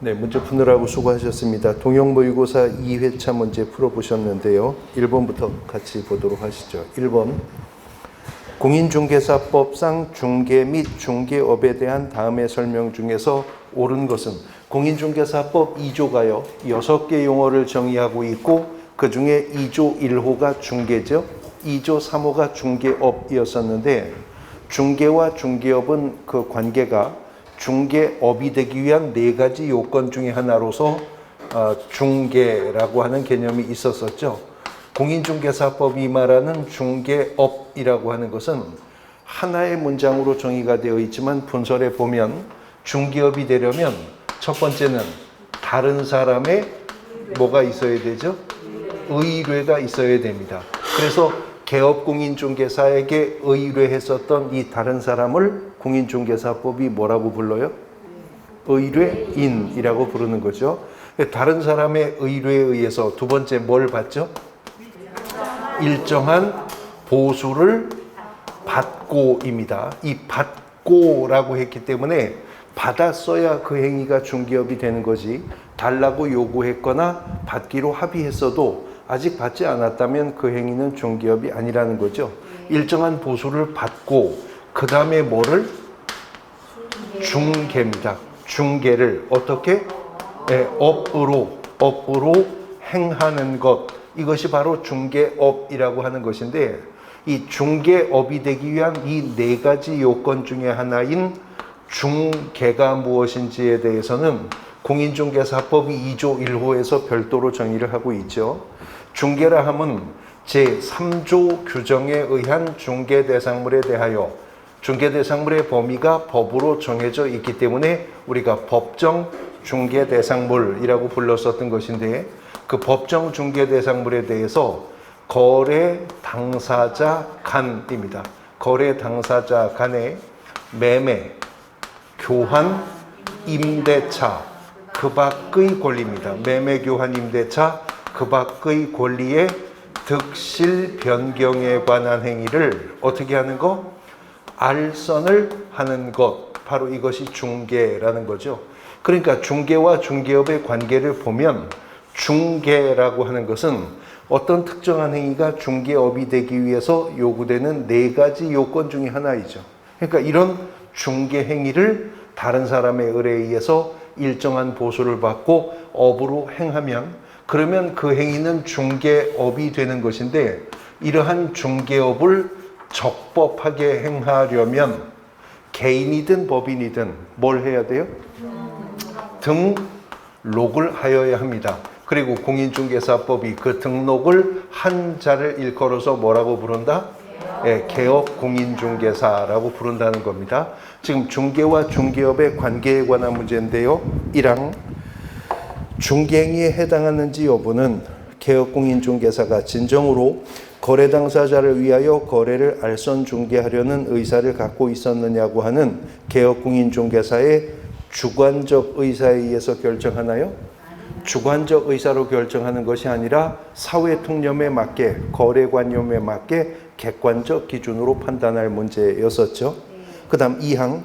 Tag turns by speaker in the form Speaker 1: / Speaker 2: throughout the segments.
Speaker 1: 네, 문제 푸느라고 수고하셨습니다. 동형 모의고사 2회차 문제 풀어보셨는데요. 1번부터 같이 보도록 하시죠. 1번. 공인중개사법상 중개 및 중개업에 대한 다음의 설명 중에서 옳은 것은, 공인중개사법 2조가요. 6개 용어를 정의하고 있고 그 중에 2조 1호가 중개죠. 2조 3호가 중개업이었었는데, 중개와 중개업은 그 관계가 중개업이 되기 위한 4가지 요건 중에 하나로서 중개라고 하는 개념이 있었었죠. 공인중개사법이 말하는 중개업이라고 하는 것은 하나의 문장으로 정의가 되어 있지만 분설에 보면 중개업이 되려면 첫 번째는 다른 사람의 뭐가 있어야 되죠? 의뢰가 있어야 됩니다. 그래서 개업공인중개사에게 의뢰했었던 이 다른 사람을 공인중개사법이 뭐라고 불러요? 의뢰인이라고 부르는 거죠. 다른 사람의 의뢰에 의해서 두 번째 뭘 받죠? 일정한 보수를 받고입니다. 이 받고라고 했기 때문에 받았어야 그 행위가 중개업이 되는 거지, 달라고 요구했거나 받기로 합의했어도 아직 받지 않았다면 그 행위는 중개업이 아니라는 거죠. 일정한 보수를 받고 그 다음에 뭐를? 중개입니다. 중개를 어떻게? 업으로 행하는 것, 이것이 바로 중개업이라고 하는 것인데, 이 중개업이 되기 위한 이 4가지 요건 중에 하나인 중개가 무엇인지에 대해서는 공인중개사법 2조 1호에서 별도로 정의를 하고 있죠. 중개라 함은 제3조 규정에 의한 중개대상물에 대하여, 중개대상물의 범위가 법으로 정해져 있기 때문에 우리가 법정 중개대상물이라고 불렀었던 것인데, 그 법정 중개대상물에 대해서 거래 당사자 간입니다. 거래 당사자 간의 매매, 교환, 임대차, 그 밖의 권리입니다. 매매, 교환, 임대차, 그 밖의 권리의 득실 변경에 관한 행위를 어떻게 하는 거? 알선을 하는 것, 바로 이것이 중개라는 거죠. 그러니까 중개와 중개업의 관계를 보면 중개라고 하는 것은 어떤 특정한 행위가 중개업이 되기 위해서 요구되는 4가지 요건 중에 하나이죠. 그러니까 이런 중개 행위를 다른 사람의 의뢰에 의해서 일정한 보수를 받고 업으로 행하면, 그러면 그 행위는 중개업이 되는 것인데, 이러한 중개업을 적법하게 행하려면 개인이든 법인이든 뭘 해야 돼요? 등록을 하여야 합니다. 그리고 공인중개사법이 그 등록을 한자를 일컬어서 뭐라고 부른다? 개업공인중개사라고 부른다는 겁니다. 지금 중개와 중개업의 관계에 관한 문제인데요. 1항, 중개행위에 해당하는지 여부는 개업공인중개사가 진정으로 거래 당사자를 위하여 거래를 알선 중개하려는 의사를 갖고 있었느냐고 하는 개업공인중개사의 주관적 의사에 의해서 결정하나요? 주관적 의사로 결정하는 것이 아니라 사회통념에 맞게, 거래관념에 맞게 객관적 기준으로 판단할 문제였었죠. 그 다음 2항,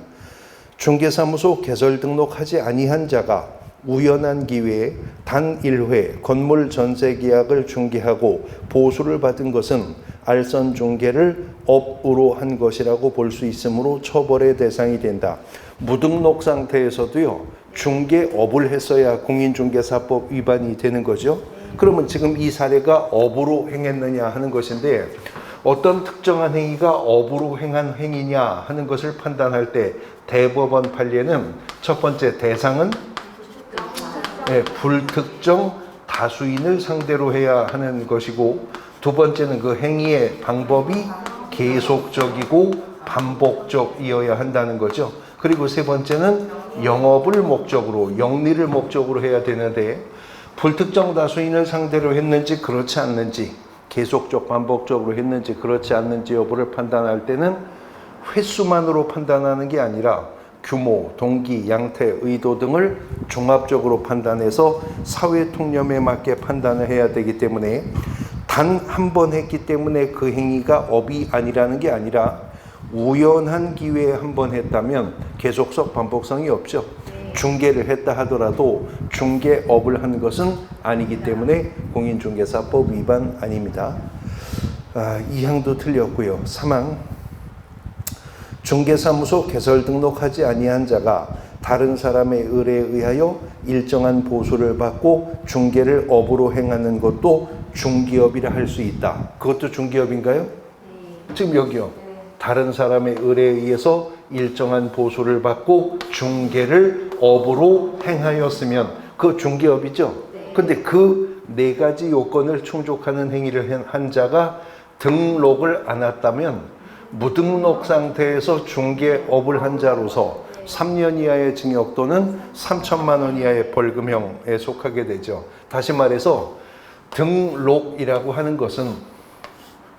Speaker 1: 중개사무소 개설 등록하지 아니한 자가 우연한 기회에 단 1회 건물 전세 계약을 중개하고 보수를 받은 것은 알선 중개를 업으로 한 것이라고 볼 수 있으므로 처벌의 대상이 된다. 무등록 상태에서도요, 중개업을 했어야 공인중개사법 위반이 되는 거죠. 그러면 지금 이 사례가 업으로 행했느냐 하는 것인데, 어떤 특정한 행위가 업으로 행한 행위냐 하는 것을 판단할 때 대법원 판례는 첫 번째 대상은 불특정 다수인을 상대로 해야 하는 것이고, 두 번째는 그 행위의 방법이 계속적이고 반복적이어야 한다는 거죠. 그리고 세 번째는 영업을 목적으로, 영리를 목적으로 해야 되는데, 불특정 다수인을 상대로 했는지 그렇지 않는지, 계속적 반복적으로 했는지 그렇지 않는지 여부를 판단할 때는 횟수만으로 판단하는 게 아니라 규모, 동기, 양태, 의도 등을 종합적으로 판단해서 사회통념에 맞게 판단을 해야 되기 때문에, 단 한 번 했기 때문에 그 행위가 업이 아니라는 게 아니라 우연한 기회에 한 번 했다면 계속성, 반복성이 없죠. 중개를 했다 하더라도 중개업을 한 것은 아니기 때문에 공인중개사법 위반 아닙니다. 이 항도 틀렸고요. 3항 중개사무소 개설 등록하지 아니한 자가 다른 사람의 의뢰에 의하여 일정한 보수를 받고 중개를 업으로 행하는 것도 중개업이라 할 수 있다. 그것도 중개업인가요? 지금 여기요. 다른 사람의 의뢰에 의해서 일정한 보수를 받고 중개를 업으로 행하였으면 그 중개업이죠. 근데 그 네 가지 요건을 충족하는 행위를 한 자가 등록을 안 했다면 무등록 상태에서 중개업을 한 자로서 3년 이하의 징역 또는 3천만 원 이하의 벌금형에 속하게 되죠. 다시 말해서 등록이라고 하는 것은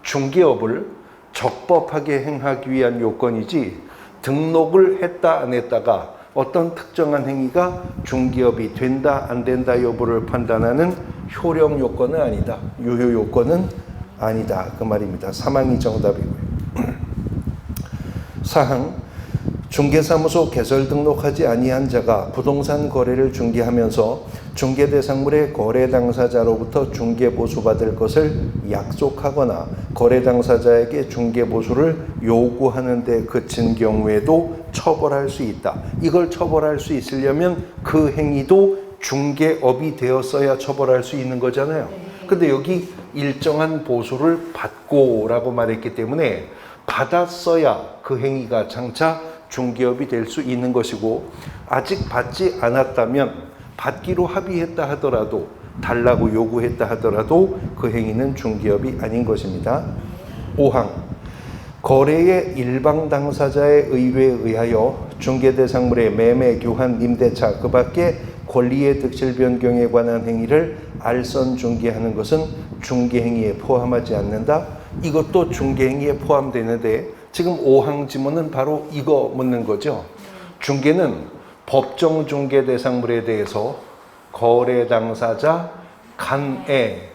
Speaker 1: 중개업을 적법하게 행하기 위한 요건이지 등록을 했다 안 했다가 어떤 특정한 행위가 중개업이 된다 안 된다 여부를 판단하는 효력 요건은 아니다. 유효 요건은 아니다. 그 말입니다. 3항이 정답이고요. 4항 중개사무소 개설 등록하지 아니한 자가 부동산 거래를 중개하면서 중개대상물의 거래 당사자로부터 중개보수 받을 것을 약속하거나 거래 당사자에게 중개보수를 요구하는 데 그친 경우에도 처벌할 수 있다. 이걸 처벌할 수 있으려면 그 행위도 중개업이 되었어야 처벌할 수 있는 거잖아요. 근데 여기 일정한 보수를 받고 라고 말했기 때문에 받았어야 그 행위가 장차 중개업이 될 수 있는 것이고 아직 받지 않았다면 받기로 합의했다 하더라도 달라고 요구했다 하더라도 그 행위는 중개업이 아닌 것입니다. 5항 거래의 일방 당사자의 의뢰에 의하여 중개대상물의 매매, 교환, 임대차 그 밖에 권리의 득실 변경에 관한 행위를 알선 중개하는 것은 중개행위에 포함하지 않는다. 이것도 중개행위에 포함되는데 지금 5항 지문은 바로 이거 묻는 거죠. 중개는 법정 중개 대상물에 대해서 거래 당사자 간에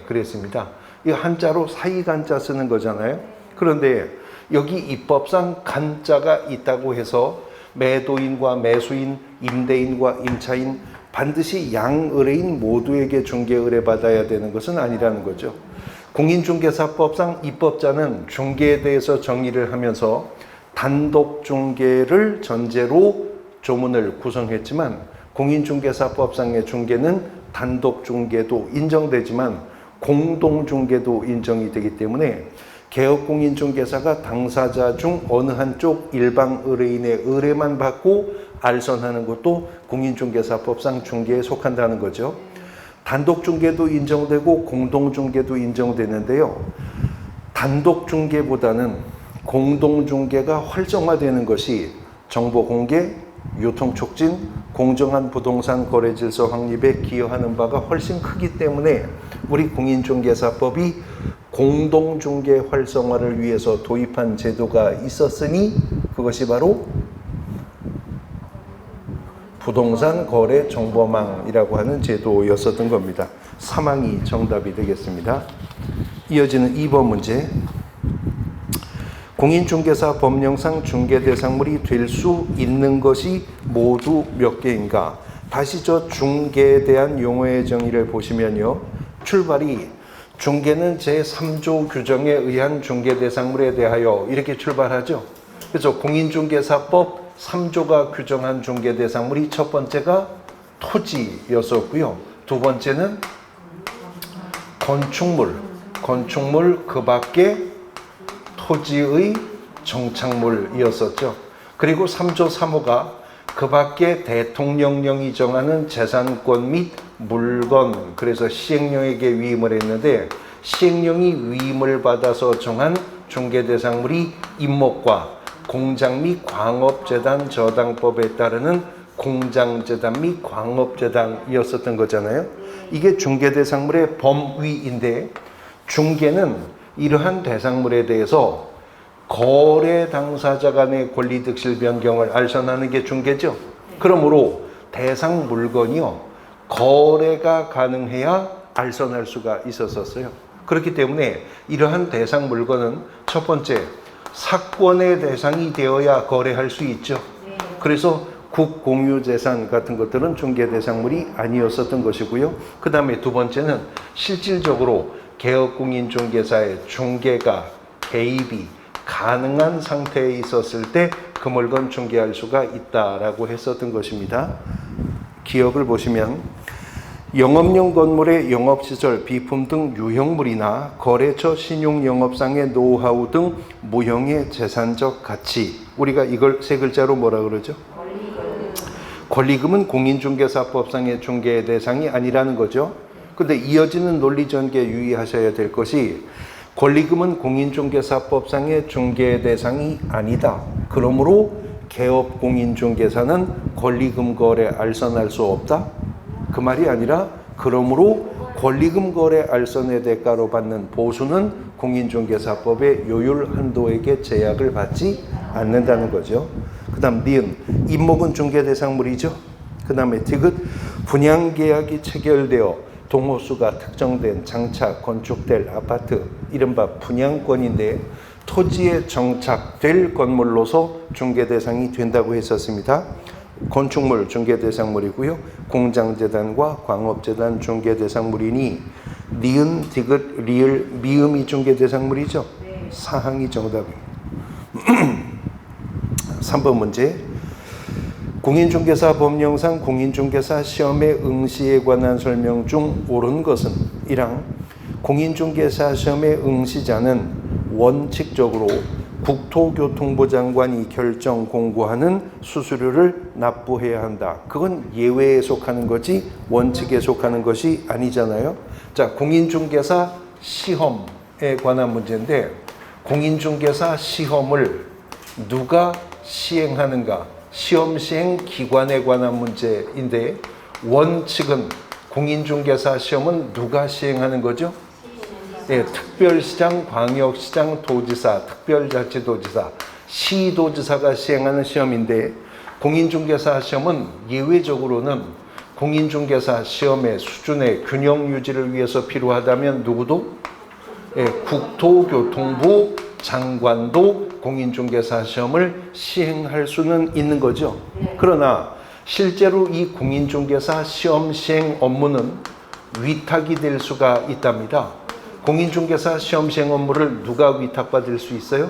Speaker 1: 그랬습니다. 이 한자로 사이간자 쓰는 거잖아요. 그런데 여기 입법상 간자가 있다고 해서 매도인과 매수인, 임대인과 임차인 반드시 양의뢰인 모두에게 중개 의뢰받아야 되는 것은 아니라는 거죠. 공인중개사법상 입법자는 중개에 대해서 정의를 하면서 단독 중개를 전제로 조문을 구성했지만 공인중개사법상의 중개는 단독 중개도 인정되지만 공동 중개도 인정이 되기 때문에 개업공인중개사가 당사자 중 어느 한쪽 일방 의뢰인의 의뢰만 받고 알선하는 것도 공인중개사법상 중개에 속한다는 거죠. 단독 중개도 인정되고 공동 중개도 인정되는데요. 단독 중개보다는 공동 중개가 활성화되는 것이 정보 공개, 유통 촉진, 공정한 부동산 거래 질서 확립에 기여하는 바가 훨씬 크기 때문에 우리 공인중개사법이 공동 중개 활성화를 위해서 도입한 제도가 있었으니 그것이 바로 부동산 거래 정보망이라고 하는 제도였었던 겁니다. 3항이 정답이 되겠습니다. 이어지는 2번 문제. 공인중개사 법령상 중개대상물이 될 수 있는 것이 모두 몇 개인가? 다시 저 중개에 대한 용어의 정의를 보시면요. 출발이 중개는 제3조 규정에 의한 중개대상물에 대하여 이렇게 출발하죠. 그래서 공인중개사법 3조가 규정한 중개대상물이 첫 번째가 토지였었고요. 두 번째는 건축물 그 밖에 토지의 정착물이었었죠. 그리고 3조 3호가 그 밖에 대통령령이 정하는 재산권 및 물건, 그래서 시행령에게 위임을 했는데 시행령이 위임을 받아서 정한 중개대상물이 임목과 공장 및 광업재단 저당법에 따르는 공장재단 및 광업재단이었었던 거잖아요. 이게 중개대상물의 범위인데 중개는 이러한 대상물에 대해서 거래 당사자 간의 권리득실 변경을 알선하는 게 중개죠. 그러므로 대상 물건이요 거래가 가능해야 알선할 수가 있었어요. 그렇기 때문에 이러한 대상 물건은 첫 번째 사건의 대상이 되어야 거래할 수 있죠. 그래서 국공유재산 같은 것들은 중개대상물이 아니었었던 것이고요. 그 다음에 두 번째는 실질적으로 개업공인중개사의 중개가 개입이 가능한 상태에 있었을 때 그 물건 중개할 수가 있다라고 했었던 것입니다. 기업을 보시면 영업용 건물의 영업시설, 비품 등 유형물이나 거래처 신용영업상의 노하우 등 무형의 재산적 가치, 우리가 이걸 세 글자로 뭐라 그러죠? 권리금은 공인중개사법상의 중개 대상이 아니라는 거죠. 근데 이어지는 논리전개에 유의하셔야 될 것이 권리금은 공인중개사법상의 중개 대상이 아니다. 그러므로 개업공인중개사는 권리금 거래 알선할 수 없다. 그 말이 아니라 그러므로 권리금 거래 알선의 대가로 받는 보수는 공인중개사법의 요율 한도에게 제약을 받지 않는다는 거죠. 그 다음 니은, 임목은 중개대상물이죠. 그 다음에 디귿, 분양계약이 체결되어 동호수가 특정된 장차 건축될 아파트, 이른바 분양권인데 토지에 정착될 건물로서 중개대상이 된다고 했었습니다. 건축물 중개대상물이고요. 공장재단과 광업재단 중개대상물이니 니은, 디귿, 리을, 미음이 중개대상물이죠. 사항이 정답입니다. 3번 문제. 공인중개사 법령상 공인중개사 시험의 응시에 관한 설명 중 옳은 것은 1항 공인중개사 시험의 응시자는 원칙적으로 국토교통부 장관이 결정 공고하는 수수료를 납부해야 한다. 그건 예외에 속하는 거지 원칙에 속하는 것이 아니잖아요. 자, 공인중개사 시험에 관한 문제인데 공인중개사 시험을 누가 시행하는가? 시험 시행 기관에 관한 문제인데 원칙은 공인중개사 시험은 누가 시행하는 거죠? 네, 특별시장, 광역시장, 도지사, 특별자치도지사, 시도지사가 시행하는 시험인데 공인중개사 시험은 예외적으로는 공인중개사 시험의 수준의 균형 유지를 위해서 필요하다면 누구도? 네, 국토교통부 장관도 공인중개사 시험을 시행할 수는 있는 거죠. 그러나 실제로 이 공인중개사 시험 시행 업무는 위탁이 될 수가 있답니다. 공인중개사 시험 시행 업무를 누가 위탁받을 수 있어요?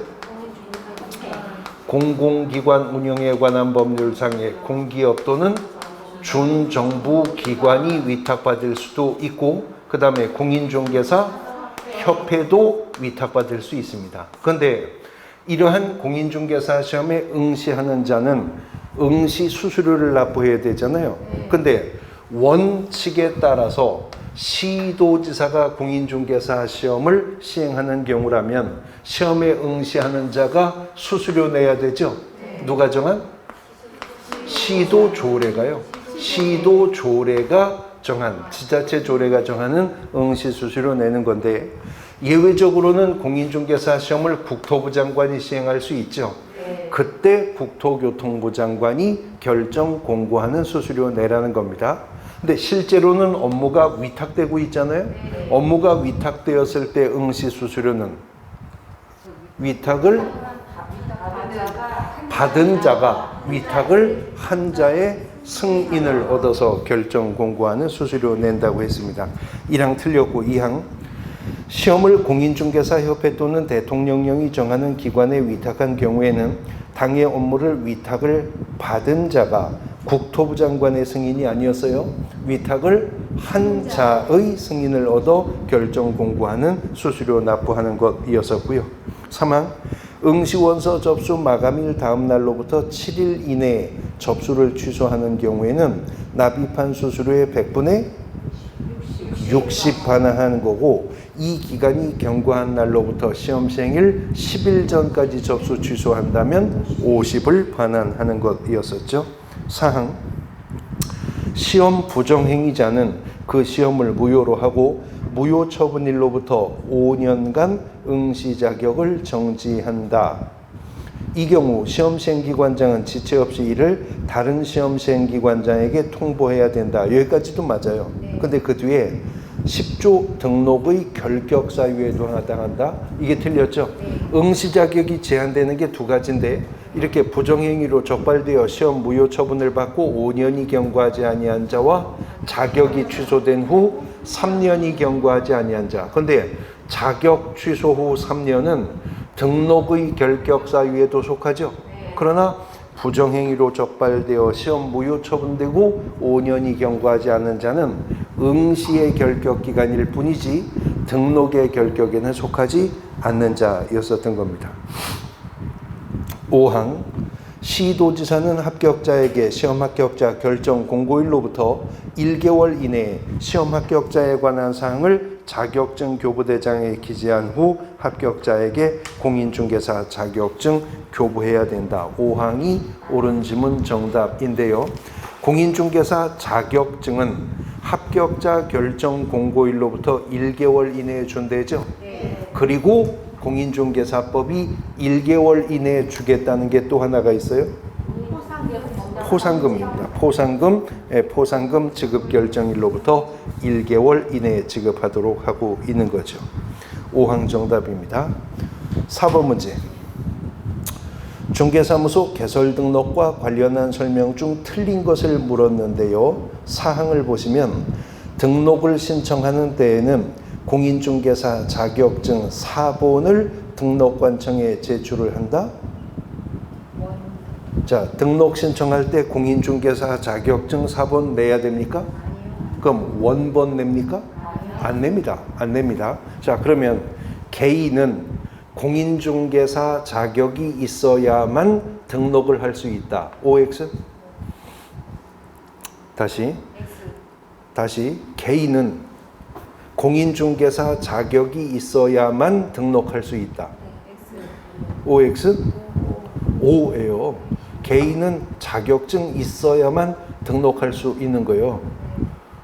Speaker 1: 공공기관 운영에 관한 법률상의 공기업 또는 준정부 기관이 위탁받을 수도 있고 그 다음에 공인중개사 협회도 위탁받을 수 있습니다. 그런데 이러한 공인중개사 시험에 응시하는 자는 응시 수수료를 납부해야 되잖아요. 근데 원칙에 따라서 시도지사가 공인중개사 시험을 시행하는 경우라면 시험에 응시하는 자가 수수료 내야 되죠. 누가 정한? 시도조례가요. 시도조례가 정한, 지자체 조례가 정하는 응시 수수료 내는 건데 예외적으로는 공인중개사 시험을 국토부 장관이 시행할 수 있죠. 그때 국토교통부 장관이 결정 공고하는 수수료 내라는 겁니다. 근데 실제로는 업무가 위탁되고 있잖아요. 업무가 위탁되었을 때 응시 수수료는 위탁을 받은 자가 위탁을 한 자의 승인을 얻어서 결정 공고하는 수수료 낸다고 했습니다. 1항 틀렸고 2항 시험을 공인중개사협회 또는 대통령령이 정하는 기관에 위탁한 경우에는 당의 업무를 위탁을 받은 자가 국토부 장관의 승인이 아니었어요. 위탁을 한 자의 승인을 얻어 결정 공고하는 수수료 납부하는 것이었었고요. 3항 응시원서 접수 마감일 다음 날로부터 7일 이내에 접수를 취소하는 경우에는 납입한 수수료의 100분의 60 반환하는 거고 이 기간이 경과한 날로부터 시험 시행일 10일 전까지 접수 취소한다면 50을 반환하는 것이었었죠. 4항 시험 부정행위자는 그 시험을 무효로 하고 무효 처분일로부터 5년간 응시 자격을 정지한다. 이 경우 시험 시행기관장은 지체 없이 이를 다른 시험 시행기관장에게 통보해야 된다. 여기까지도 맞아요. 근데 그 뒤에 10조 등록의 결격 사유에 해당한다. 이게 틀렸죠. 응시 자격이 제한되는 게 두 가지인데 이렇게 부정행위로 적발되어 시험 무효 처분을 받고 5년이 경과하지 아니한 자와 자격이 취소된 후 3년이 경과하지 아니한 자. 근데 자격 취소 후 3년은 등록의 결격 사유에도 속하죠. 그러나 부정행위로 적발되어 시험 무효 처분되고 5년이 경과하지 않은 자는 응시의 결격 기간일 뿐이지 등록의 결격에는 속하지 않는 자였었던 겁니다. 5항 시도지사는 합격자에게 시험 합격자 결정 공고일로부터 1개월 이내에 시험 합격자에 관한 사항을 자격증 교부대장에 기재한 후 합격자에게 공인중개사 자격증 교부해야 된다. 5항이 옳은 지문 정답인데요. 공인중개사 자격증은 합격자 결정 공고일로부터 1개월 이내에 준대죠. 그리고 공인중개사법이 1개월 이내에 주겠다는 게 또 하나가 있어요. 포상금입니다. 포상금 지급 결정일로부터 1개월 이내에 지급하도록 하고 있는 거죠. 5항 정답입니다. 4번 문제. 중개사무소 개설 등록과 관련한 설명 중 틀린 것을 물었는데요. 사항을 보시면 등록을 신청하는 때에는 공인중개사 자격증 사본을 등록관청에 제출을 한다. 자, 등록 신청할 때 공인중개사 자격증 사본 내야 됩니까? 그럼 원본 냅니까? 안 냅니다. 안 냅니다. 자, 그러면 개인은 공인중개사 자격이 있어야만 등록을 할 수 있다. OX? 다시 개인은 공인중개사 자격이 있어야만 등록할 수 있다. OX? O예요. 개인은 자격증 있어야만 등록할 수 있는 거예요.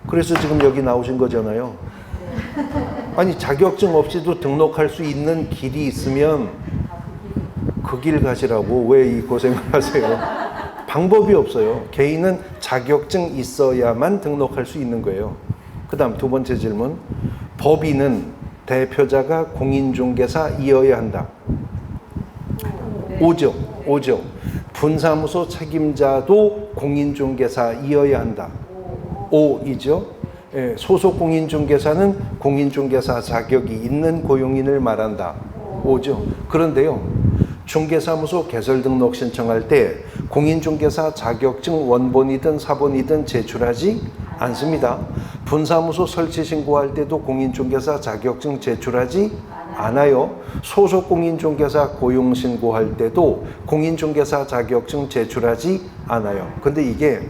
Speaker 1: 그래서 지금 여기 나오신 거잖아요. 아니 자격증 없이도 등록할 수 있는 길이 있으면 그 길 가시라고 왜 이 고생을 하세요? 방법이 없어요. 개인은 자격증 있어야만 등록할 수 있는 거예요. 그 다음 두 번째 질문. 법인은 대표자가 공인중개사이어야 한다. 오죠. 분사무소 책임자도 공인중개사이어야 한다. 오이죠. 예, 소속 공인중개사는 공인중개사 자격이 있는 고용인을 말한다. 오죠. 그런데요. 중개사무소 개설 등록 신청할 때 공인중개사 자격증 원본이든 사본이든 제출하지 않습니다. 분사무소 설치 신고할 때도 공인중개사 자격증 제출하지 않아요. 소속 공인중개사 고용 신고할 때도 공인중개사 자격증 제출하지 않아요. 근데 이게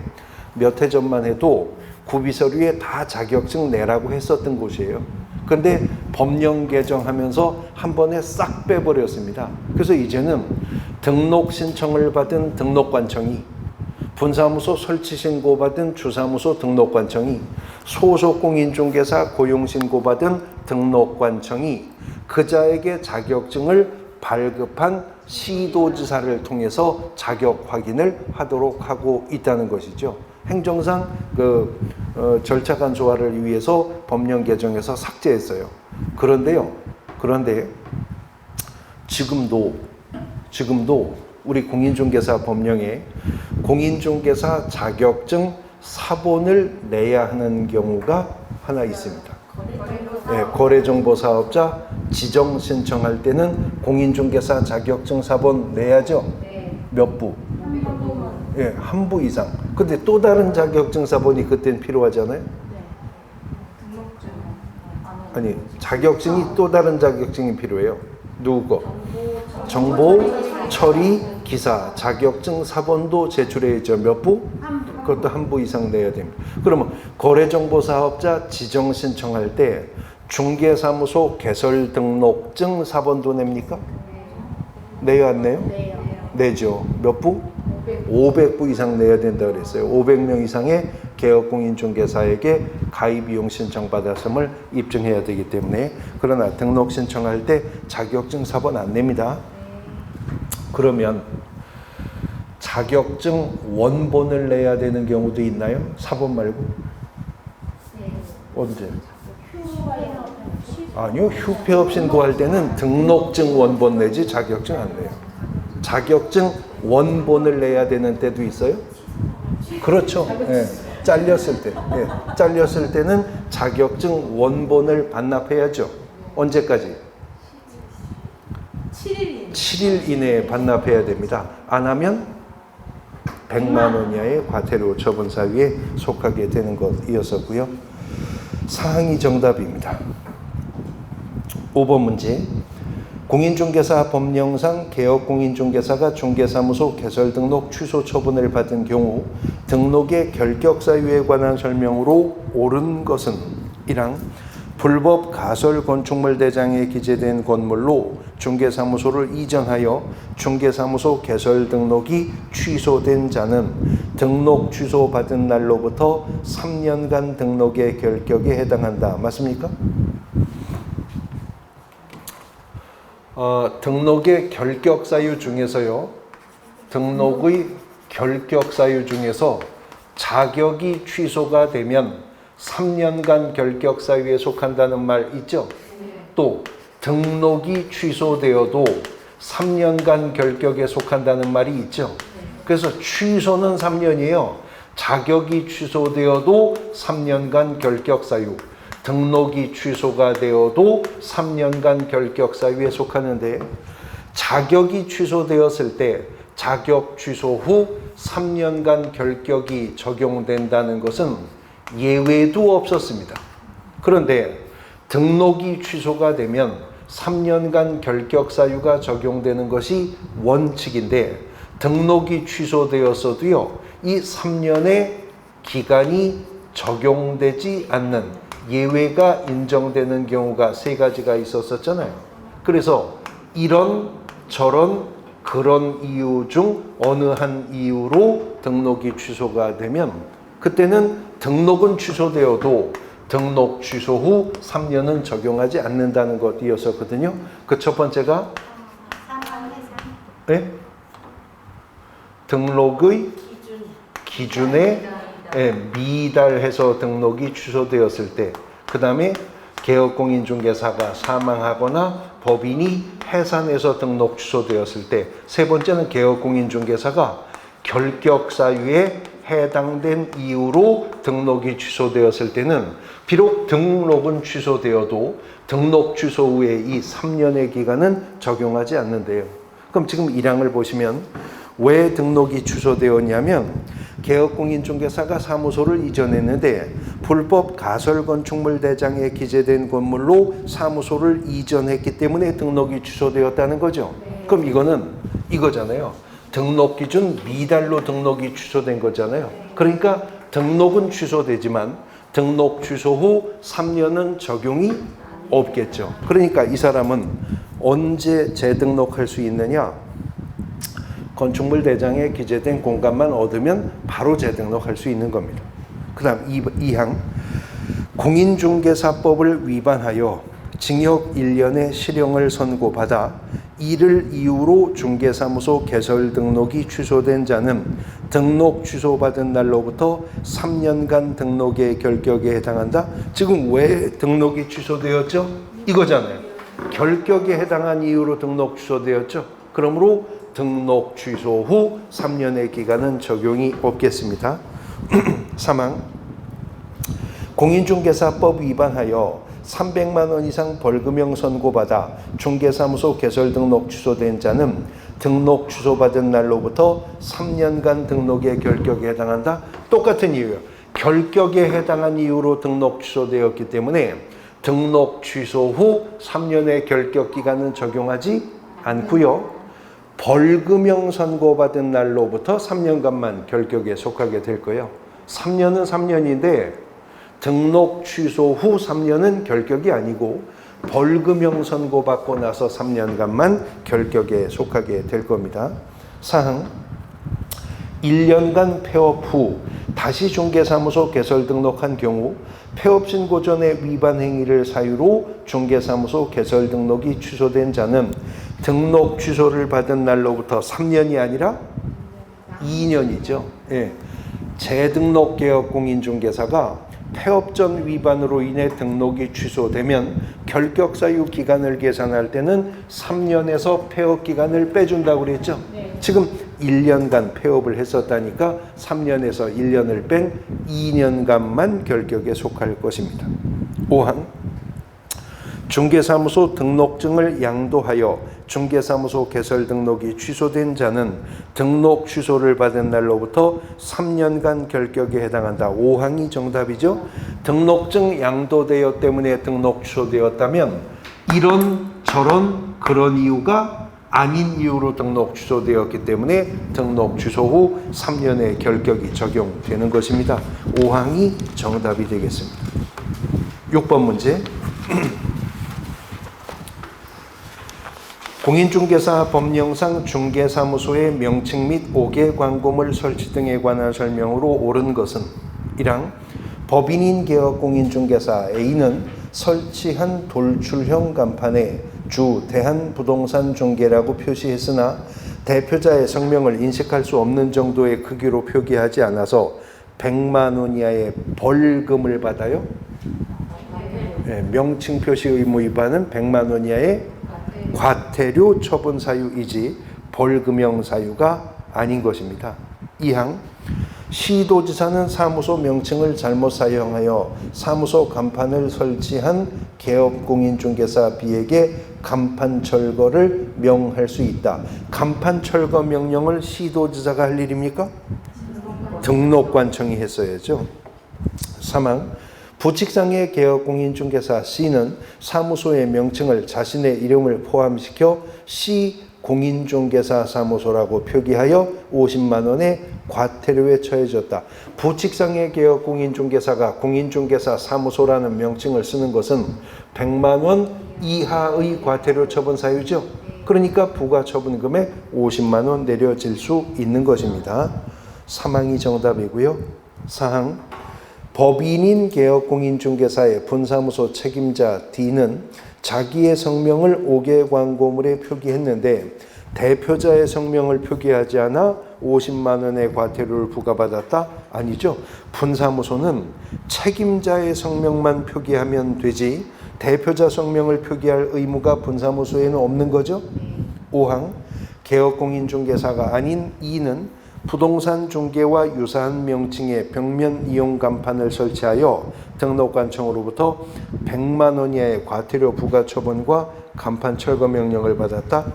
Speaker 1: 몇 해 전만 해도 구비서류에 다 자격증 내라고 했었던 곳이에요. 근데 법령 개정하면서 한 번에 싹 빼버렸습니다. 그래서 이제는 등록 신청을 받은 등록관청이, 분사무소 설치 신고 받은 주사무소 등록관청이, 소속 공인중개사 고용 신고 받은 등록관청이 그자에게 자격증을 발급한 시도지사를 통해서 자격 확인을 하도록 하고 있다는 것이죠. 행정상 절차 간소화를 위해서 법령 개정에서 삭제했어요. 그런데 지금도 우리 공인중개사 법령에 공인중개사 자격증 사본을 내야 하는 경우가 하나 있습니다. 네, 거래정보사업자 지정 신청할 때는 공인중개사 자격증 사본 내야죠? 몇 부? 예, 한 부 이상. 근데 또 다른 자격증 사본이 그땐 필요하잖아요? 아니, 자격증이 또 다른 자격증이 필요해요. 누구 거? 정보 처리 기사 자격증 사본도 제출해야죠. 몇 부? 그것도 한 부 이상 내야 됩니다. 그러면 거래정보사업자 지정 신청할 때 중개사무소 개설 등록증 사본도 냅니까? 내요, 안 내요? 내죠. 몇 부? 500부 이상 내야 된다 그랬어요. 500명 이상의 개업공인중개사에게 가입이용 신청 받았음을 입증해야 되기 때문에. 그러나 등록 신청할 때 자격증 사본 안 냅니다. 그러면 자격증 원본을 내야 되는 경우도 있나요? 사본 말고? 언제? 아니요. 휴폐업 신고할 때는 등록증 원본 내지 자격증 안 내요. 자격증 원본을 내야 되는 때도 있어요? 그렇죠. 예, 잘렸을 때. 예, 잘렸을 때는 자격증 원본을 반납해야죠. 언제까지? 7일 이내에 반납해야 됩니다. 안 하면 100만 원 이하의 과태료 처분 사유에 속하게 되는 것이었었고요. 사항이 정답입니다. 5번 문제. 공인중개사 법령상 개업공인중개사가 중개사무소 개설 등록 취소 처분을 받은 경우 등록의 결격 사유에 관한 설명으로 옳은 것은 1항 불법 가설 건축물 대장에 기재된 건물로 중개사무소를 이전하여 중개사무소 개설 등록이 취소된 자는 등록 취소받은 날로부터 3년간 등록의 결격에 해당한다. 맞습니까? 등록의 결격 사유 중에서요. 등록의 결격 사유 중에서 자격이 취소가 되면 3년간 결격 사유에 속한다는 말 있죠? 또 등록이 취소되어도 3년간 결격에 속한다는 말이 있죠? 그래서 취소는 3년이에요. 자격이 취소되어도 3년간 결격 사유, 등록이 취소가 되어도 3년간 결격 사유에 속하는데 자격이 취소되었을 때 자격 취소 후 3년간 결격이 적용된다는 것은 예외도 없었습니다. 그런데 등록이 취소가 되면 3년간 결격 사유가 적용되는 것이 원칙인데 등록이 취소되었어도요. 이 3년의 기간이 적용되지 않는 예외가 인정되는 경우가 3가지가 있었었잖아요. 그래서 이런 저런 그런 이유 중 어느 한 이유로 등록이 취소가 되면 그때는 등록은 취소되어도 등록 취소 후 3년은 적용하지 않는다는 것이었었거든요. 그 첫 번째가 네? 등록의 기준에 미달해서 등록이 취소되었을 때, 그 다음에 개업공인중개사가 사망하거나 법인이 해산해서 등록 취소되었을 때, 세 번째는 개업공인중개사가 결격 사유에 해당된 이유로 등록이 취소되었을 때는 비록 등록은 취소되어도 등록 취소 후에 이 3년의 기간은 적용하지 않는데요. 그럼 지금 1항을 보시면 왜 등록이 취소되었냐면 개업공인중개사가 사무소를 이전했는데 불법 가설건축물 대장에 기재된 건물로 사무소를 이전했기 때문에 등록이 취소되었다는 거죠. 그럼 이거는 이거잖아요. 등록 기준 미달로 등록이 취소된 거잖아요. 그러니까 등록은 취소되지만 등록 취소 후 3년은 적용이 없겠죠. 그러니까 이 사람은 언제 재등록할 수 있느냐? 건축물 대장에 기재된 공간만 얻으면 바로 재등록할 수 있는 겁니다. 그 다음 2항 공인중개사법을 위반하여 징역 1년의 실형을 선고받아 이를 이유로 중개사무소 개설 등록이 취소된 자는 등록 취소받은 날로부터 3년간 등록의 결격에 해당한다. 지금 왜 등록이 취소되었죠? 이거잖아요. 결격에 해당한 이유로 등록 취소되었죠. 그러므로 등록 취소 후 3년의 기간은 적용이 없겠습니다. 3항 공인중개사법 위반하여 300만 원 이상 벌금형 선고받아 중개사무소 개설 등록 취소된 자는 등록 취소받은 날로부터 3년간 등록의 결격에 해당한다. 똑같은 이유예요. 결격에 해당한 이유로 등록 취소되었기 때문에 등록 취소 후 3년의 결격 기간은 적용하지 않고요. 벌금형 선고받은 날로부터 3년간만 결격에 속하게 될 거예요. 3년은 3년인데 등록 취소 후 3년은 결격이 아니고 벌금형 선고받고 나서 3년간만 결격에 속하게 될 겁니다. 사항 1년간 폐업 후 다시 중개사무소 개설 등록한 경우 폐업 신고 전의 위반 행위를 사유로 중개사무소 개설 등록이 취소된 자는 등록 취소를 받은 날로부터 3년이 아니라 2년이죠. 예. 재등록 개업 공인중개사가 폐업 전 위반으로 인해 등록이 취소되면 결격 사유 기간을 계산할 때는 3년에서 폐업 기간을 빼준다고 그랬죠. 네. 지금 1년간 폐업을 했었다니까 3년에서 1년을 뺀 2년간만 결격에 속할 것입니다. 5항 중개사무소 등록증을 양도하여 중개사무소 개설 등록이 취소된 자는 등록 취소를 받은 날로부터 3년간 결격에 해당한다. 5항이 정답이죠. 등록증 양도되어 때문에 등록 취소되었다면 이런 저런 그런 이유가 아닌 이유로 등록 취소되었기 때문에 등록 취소 후 3년의 결격이 적용되는 것입니다. 5항이 정답이 되겠습니다. 6번 문제. 공인중개사 법령상 중개사무소의 명칭 및 5개 광고물 설치 등에 관한 설명으로 옳은 것은 1항 법인인 개업 공인중개사 A는 설치한 돌출형 간판에 주 대한부동산중개라고 표시했으나 대표자의 성명을 인식할 수 없는 정도의 크기로 표기하지 않아서 100만 원 이하의 벌금을 받아요. 네, 명칭 표시 의무 위반은 100만 원 이하의 과태료 처분 사유이지 벌금형 사유가 아닌 것입니다. 2항 시도지사는 사무소 명칭을 잘못 사용하여 사무소 간판을 설치한 개업공인중개사 B에게 간판 철거를 명할 수 있다. 간판 철거 명령을 시도지사가 할 일입니까? 등록관청이 했어야죠. 3항 부칙상의 개업공인중개사 C는 사무소의 명칭을 자신의 이름을 포함시켜 C 공인중개사 사무소라고 표기하여 50만 원의 과태료에 처해졌다. 부칙상의 개업공인중개사가 공인중개사 사무소라는 명칭을 쓰는 것은 100만 원 이하의 과태료 처분 사유죠. 그러니까 부가처분금액 50만 원 내려질 수 있는 것입니다. 3항이 정답이고요. 4항 법인인 개업공인중개사의 분사무소 책임자 D는 자기의 성명을 5개 광고물에 표기했는데 대표자의 성명을 표기하지 않아 50만 원의 과태료를 부과받았다? 아니죠. 분사무소는 책임자의 성명만 표기하면 되지 대표자 성명을 표기할 의무가 분사무소에는 없는 거죠. 5항 개업공인중개사가 아닌 E는 부동산 중개와 유사한 명칭의 벽면 이용 간판을 설치하여 등록관청으로부터 100만 원 이하의 과태료 부과 처분과 간판 철거 명령을 받았다.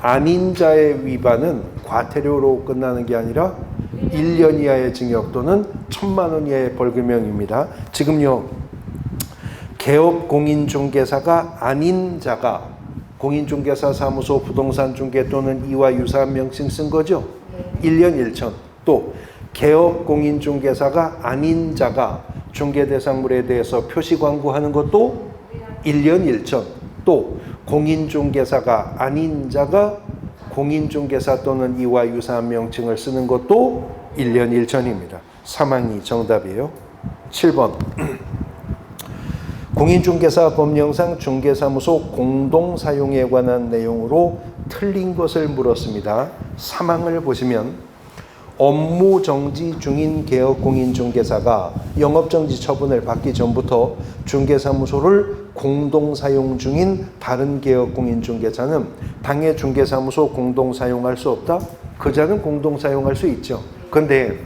Speaker 1: 아닌 자의 위반은 과태료로 끝나는 게 아니라 1년 이하의 징역 또는 1,000만 원 이하의 벌금형입니다. 지금요 개업공인중개사가 아닌 자가 공인중개사 사무소 부동산 중개 또는 이와 유사한 명칭 쓴 거죠. 1년 1천. 또 개업공인중개사가 아닌 자가 중개대상물에 대해서 표시 광고하는 것도 1년 1천. 또 공인중개사가 아닌 자가 공인중개사 또는 이와 유사한 명칭을 쓰는 것도 1년 1천입니다. 3항이 정답이에요. 7번 공인중개사 법령상 중개사무소 공동사용에 관한 내용으로 틀린 것을 물었습니다. 3항을 보시면 업무정지 중인 개업공인중개사가 영업정지 처분을 받기 전부터 중개사무소를 공동사용 중인 다른 개업공인중개사는 당해 중개사무소 공동사용할 수 없다? 그 자는 공동사용할 수 있죠. 그런데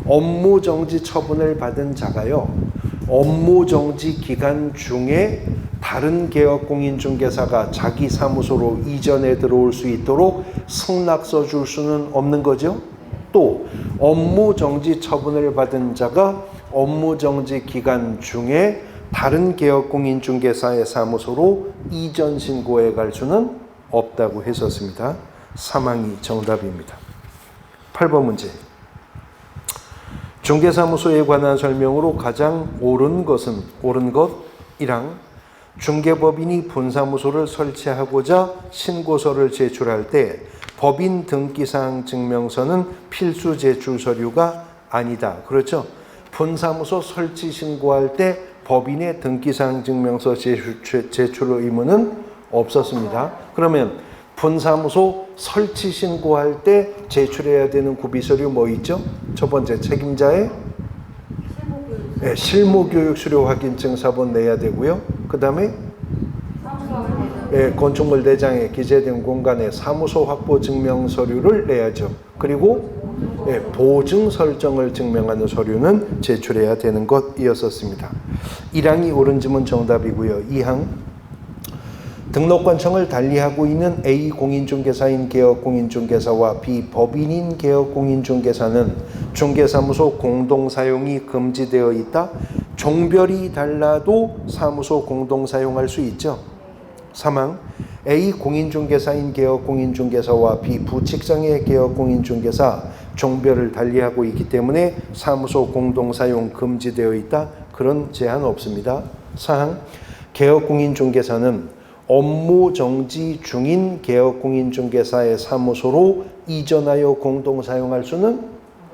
Speaker 1: 업무정지 처분을 받은 자가요 업무정지 기간 중에 다른 개업공인중개사가 자기 사무소로 이전에 들어올 수 있도록 승낙서 줄 수는 없는 거죠. 또 업무정지 처분을 받은 자가 업무정지 기간 중에 다른 개업공인중개사의 사무소로 이전 신고해 갈 수는 없다고 했었습니다. 3항이 정답입니다. 8번 문제. 중개사무소에 관한 설명으로 가장 옳은 것은 옳은 것 1항 중개법인이 분사무소를 설치하고자 신고서를 제출할 때 법인 등기사항 증명서는 필수 제출 서류가 아니다. 그렇죠? 분사무소 설치 신고할 때 법인의 등기사항 증명서 제출 의무는 없었습니다. 그러면 분사무소 설치 신고할 때 제출해야 되는 구비서류 뭐 있죠? 첫 번째 책임자의 실무교육 수료 확인증 사본 내야 되고요. 그 다음에 건축물 대장에 기재된 공간에 사무소 확보 증명 서류를 내야죠. 그리고 보증 설정을 증명하는 서류는 제출해야 되는 것이었었습니다. 1항이 옳은 지문 정답이고요. 2항 등록관청을 달리하고 있는 A 공인중개사인 개업공인중개사와 B 법인인 개업공인중개사는 중개사무소 공동사용이 금지되어 있다. 종별이 달라도 사무소 공동사용할 수 있죠. 3항 A 공인중개사인 개업공인중개사와 B 부칙상의 개업공인중개사 종별을 달리하고 있기 때문에 사무소 공동사용 금지되어 있다. 그런 제한 없습니다. 4항 개업공인중개사는 업무 정지 중인 개업공인중개사의 사무소로 이전하여 공동사용할 수는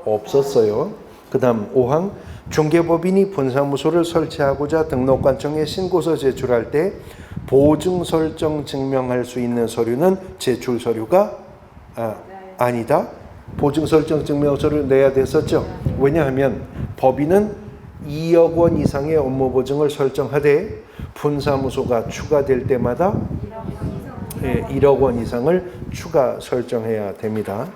Speaker 1: 없었어요. 그 다음 5항 중개법인이 분사무소를 설치하고자 등록관청에 신고서 제출할 때 보증 설정 증명할 수 있는 서류는 제출 서류가 아니다. 보증 설정 증명 서류를 내야 됐었죠. 왜냐하면 법인은 2억 원 이상의 업무 보증을 설정하되 분사무소가 추가될 때마다 1억 원 이상을 추가 설정해야 됩니다.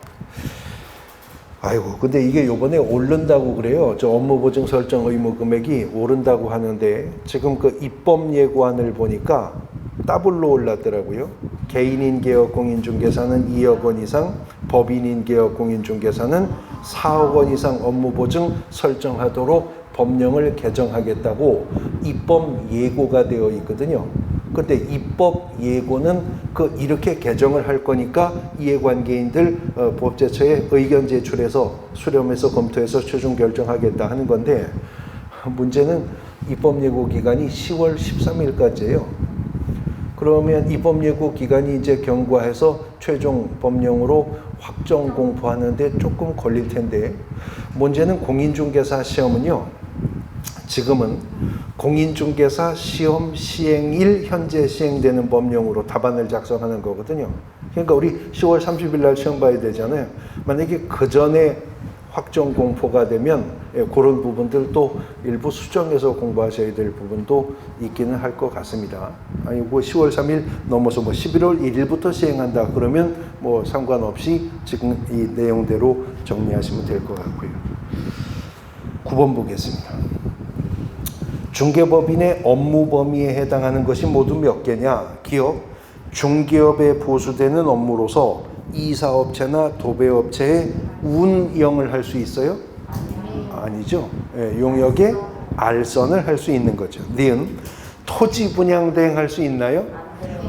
Speaker 1: 아이고, 근데 이게 요번에 오른다고 그래요. 저 업무보증 설정 의무 금액이 오른다고 하는데 지금 그 입법 예고안을 보니까 더블로 올랐더라고요. 개인인 개업공인중개사는 2억 원 이상, 법인인 개업공인중개사는 4억 원 이상 업무보증 설정하도록 법령을 개정하겠다고 입법 예고가 되어 있거든요. 근데 입법 예고는 이렇게 개정을 할 거니까 이해관계인들 법제처에 의견 제출해서 수렴해서 검토해서 최종 결정하겠다 하는 건데 문제는 입법 예고 기간이 10월 13일까지예요. 그러면 입법 예고 기간이 이제 경과해서 최종 법령으로 확정 공포하는데 조금 걸릴 텐데 문제는 공인중개사 시험은요. 지금은 공인중개사 시험 시행일 현재 시행되는 법령으로 답안을 작성하는 거거든요. 그러니까 우리 10월 30일 날 시험 봐야 되잖아요. 만약에 그 전에 확정 공포가 되면 그런 부분들도 일부 수정해서 공부하셔야 될 부분도 있기는 할 것 같습니다. 아니 뭐 10월 3일 넘어서 뭐 11월 1일부터 시행한다 그러면 뭐 상관없이 지금 이 내용대로 정리하시면 될 것 같고요. 9번 보겠습니다. 중개법인의 업무 범위에 해당하는 것이 모두 몇 개냐? 기업, 중기업에 보수되는 업무로서 이사업체나 도배업체에 운영을 할 수 있어요? 아니죠. 용역에 알선을 할 수 있는 거죠. 니은 토지 분양대행 할 수 있나요?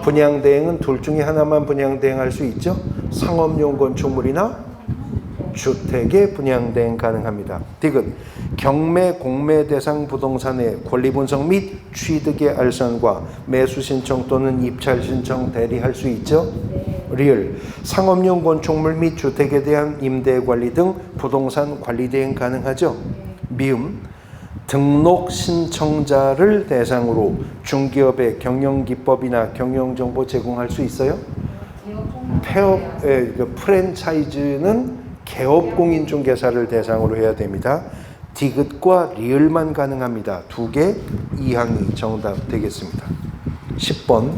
Speaker 1: 분양대행은 둘 중에 하나만 분양대행할 수 있죠. 상업용 건축물이나 주택의 분양대행 가능합니다. 디귿 경매 공매 대상 부동산의 권리분석 및 취득의 알선과 매수 신청 또는 입찰 신청 대리할 수 있죠. 리을 상업용 건축물 및 주택에 대한 임대 관리 등 부동산 관리 대행 가능하죠. 미음 등록 신청자를 대상으로 중기업의 경영기법이나 경영정보 제공할 수 있어요. 폐업의 프랜차이즈는 개업공인중개사를 대상으로 해야 됩니다. 디귿과 리을만 가능합니다. 두 개, 2항이 정답 되겠습니다. 10번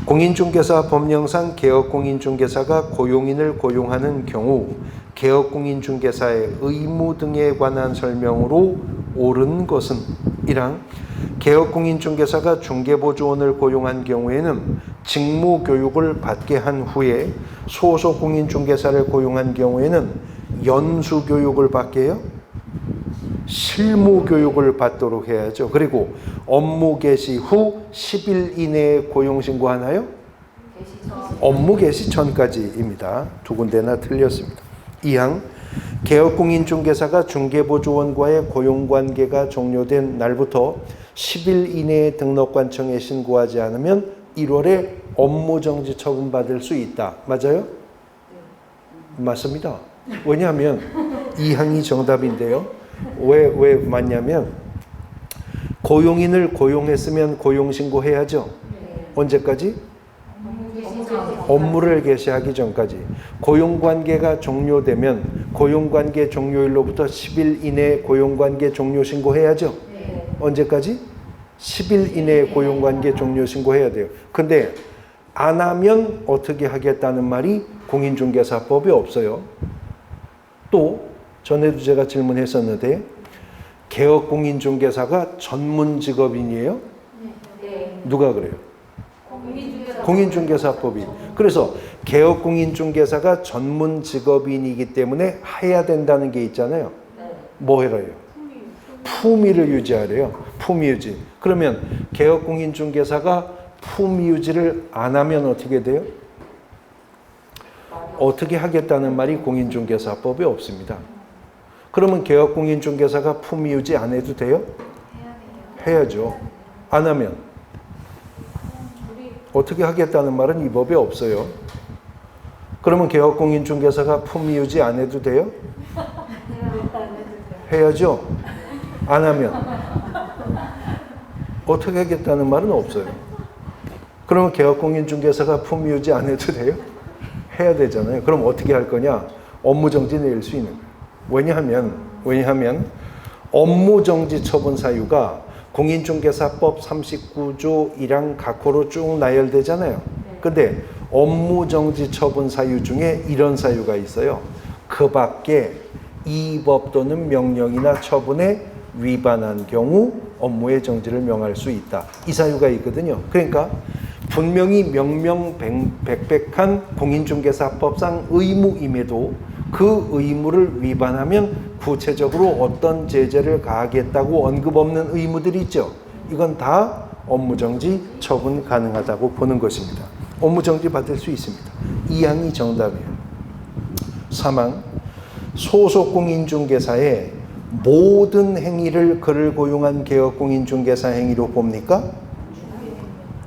Speaker 1: 공인중개사 법령상 개업공인중개사가 고용인을 고용하는 경우 개업공인중개사의 의무 등에 관한 설명으로 옳은 것은 1항 개업공인중개사가 중개보조원을 고용한 경우에는 직무교육을 받게 한 후에 소속 공인중개사를 고용한 경우에는 연수교육을 받게 해요? 실무교육을 받도록 해야죠. 그리고 업무 개시 후 10일 이내에 고용신고하나요? 업무 개시 전까지입니다. 두 군데나 틀렸습니다. 2항 개업공인중개사가 중개보조원과의 고용관계가 종료된 날부터 10일 이내에 등록관청에 신고하지 않으면 1월에 업무정지 처분받을 수 있다. 맞아요? 맞습니다. 왜냐하면 2항이 정답인데요. 왜 맞냐면 고용인을 고용했으면 고용신고해야죠. 언제까지? 업무를 개시하기 전까지. 고용관계가 종료되면 고용관계 종료일로부터 10일 이내에 고용관계 종료 신고해야죠. 언제까지? 10일 이내에 고용관계 종료 신고해야 돼요. 근데 안 하면 어떻게 하겠다는 말이 공인중개사법에 없어요. 또 전에도 제가 질문했었는데 개업공인중개사가 전문 직업인이에요?
Speaker 2: 네.
Speaker 1: 누가 그래요? 공인중개사법이. 그래서 개업공인중개사가 전문 직업인이기 때문에 해야 된다는 게 있잖아요. 뭐 해라요? 품위를 유지하래요. 품위 유지. 그러면 개업공인중개사가 품위 유지를 안 하면 어떻게 돼요? 어떻게 하겠다는 말이 공인중개사법에 없습니다. 그러면 개업공인중개사가 품위 유지 안 해도 돼요? 해야죠. 안 하면 어떻게 하겠다는 말은 이 법에 없어요. 그러면 개업공인중개사가 품위 유지 안 해도 돼요? 해야죠. 안 하면 어떻게 하겠다는 말은 없어요. 그러면 개업공인중개사가 품위 유지 안 해도 돼요? 해야 되잖아요. 그럼 어떻게 할 거냐? 업무정지 내릴 수 있는 거예요. 왜냐하면 업무정지 처분 사유가 공인중개사법 39조 1항 각호로 쭉 나열되잖아요. 근데 업무정지 처분 사유 중에 이런 사유가 있어요. 그 밖에 이 법 또는 명령이나 처분에 위반한 경우 업무의 정지를 명할 수 있다. 이 사유가 있거든요. 그러니까 분명히 명명백백한 공인중개사법상 의무임에도 그 의무를 위반하면 구체적으로 어떤 제재를 가하겠다고 언급 없는 의무들이 있죠. 이건 다 업무정지 처분 가능하다고 보는 것입니다. 업무정지 받을 수 있습니다. 이 항이 정답이에요. 3항 소속공인중개사의 모든 행위를 그를 고용한 개업공인중개사 행위로 봅니까?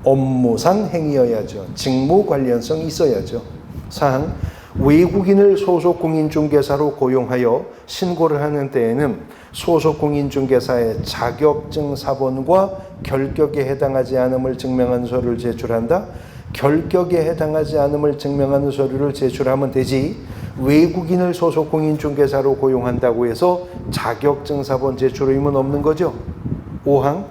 Speaker 1: 업무상 행위여야죠. 직무 관련성이 있어야죠. 4항 외국인을 소속공인중개사로 고용하여 신고를 하는 때에는 소속공인중개사의 자격증 사본과 결격에 해당하지 않음을 증명하는 서류를 제출한다. 결격에 해당하지 않음을 증명하는 서류를 제출하면 되지 외국인을 소속공인중개사로 고용한다고 해서 자격증 사본 제출 의무는 없는 거죠. 5항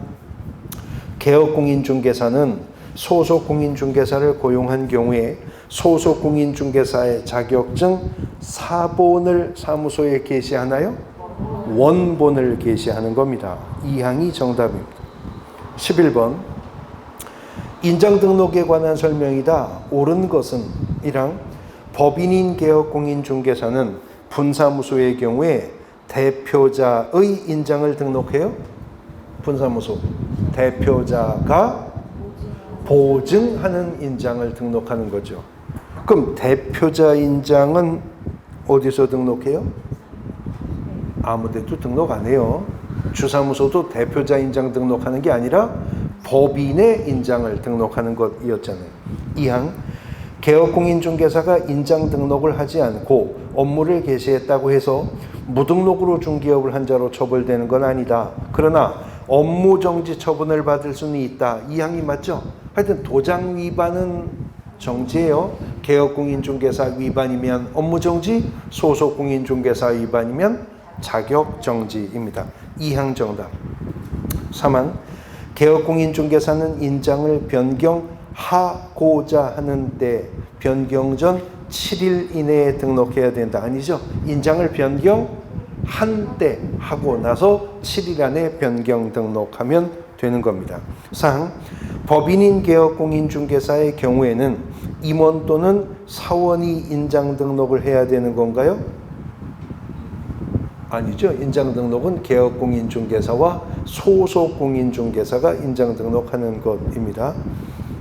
Speaker 1: 개업공인중개사는 소속공인중개사를 고용한 경우에 소속공인중개사의 자격증 사본을 사무소에 게시하나요? 원본을 게시하는 겁니다. 이 항이 정답입니다. 11번 인장 등록에 관한 설명이다. 옳은 것은 1항 법인인 개업공인중개사는 분사무소의 경우에 대표자의 인장을 등록해요. 분사무소 대표자가 보증하는 인장을 등록하는 거죠. 그럼 대표자 인장은 어디서 등록해요? 아무데도 등록 안 해요. 주사무소도 대표자 인장 등록하는 게 아니라 법인의 인장을 등록하는 것이었잖아요. 2항 개업공인중개사가 인장 등록을 하지 않고 업무를 개시했다고 해서 무등록으로 중개업을 한 자로 처벌되는 건 아니다. 그러나 업무정지 처분을 받을 수는 있다. 이 항이 맞죠? 하여튼 도장 위반은 정지예요. 개업공인중개사 위반이면 업무정지, 소속공인중개사 위반이면 자격정지입니다. 이 항 정답. 3항 개업공인중개사는 인장을 변경하고자 하는데 변경 전 7일 이내에 등록해야 된다. 아니죠? 인장을 변경한 때 하고 나서 7일 안에 변경 등록하면 되는 겁니다. 4항 법인인 개업공인중개사의 경우에는 임원 또는 사원이 인장 등록을 해야 되는 건가요? 아니죠. 인장 등록은 개업공인중개사와 소속공인중개사가 인장 등록하는 것입니다.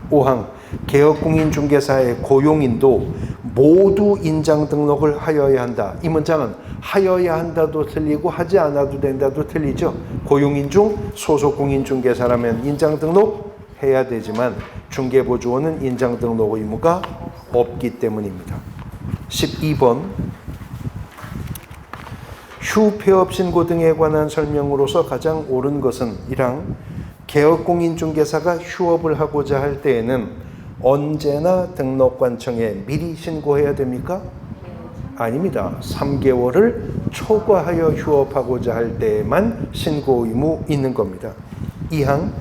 Speaker 1: 5항 개업공인중개사의 고용인도 모두 인장 등록을 하여야 한다. 이 문장은 하여야 한다도 틀리고 하지 않아도 된다도 틀리죠. 고용인 중 소속공인중개사라면 인장 등록 해야 되지만 중개보조원은 인장 등록 의무가 없기 때문입니다. 12번 휴폐업 신고 등에 관한 설명으로서 가장 옳은 것은 1항 개업공인중개사가 휴업을 하고자 할 때에는 언제나 등록관청에 미리 신고해야 됩니까? 아닙니다. 3개월을 초과하여 휴업하고자 할 때에만 신고 의무 있는 겁니다. 2항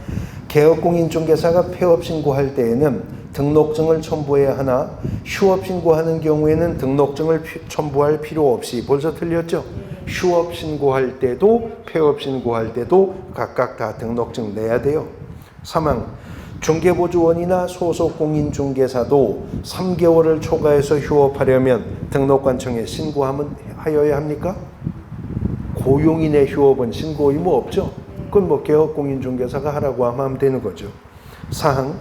Speaker 1: 개업공인중개사가 폐업 신고할 때에는 등록증을 첨부해야 하나 휴업 신고하는 경우에는 등록증을 첨부할 필요 없이 벌써 틀렸죠? 휴업 신고할 때도 폐업 신고할 때도 각각 다 등록증 내야 돼요. 사망 중개보조원이나 소속 공인중개사도 3개월을 초과해서 휴업하려면 등록관청에 신고하여야 합니까? 고용인의 휴업은 신고 의무 없죠? 그건 뭐 개업공인중개사가 하라고 하면 되는 거죠. 사항,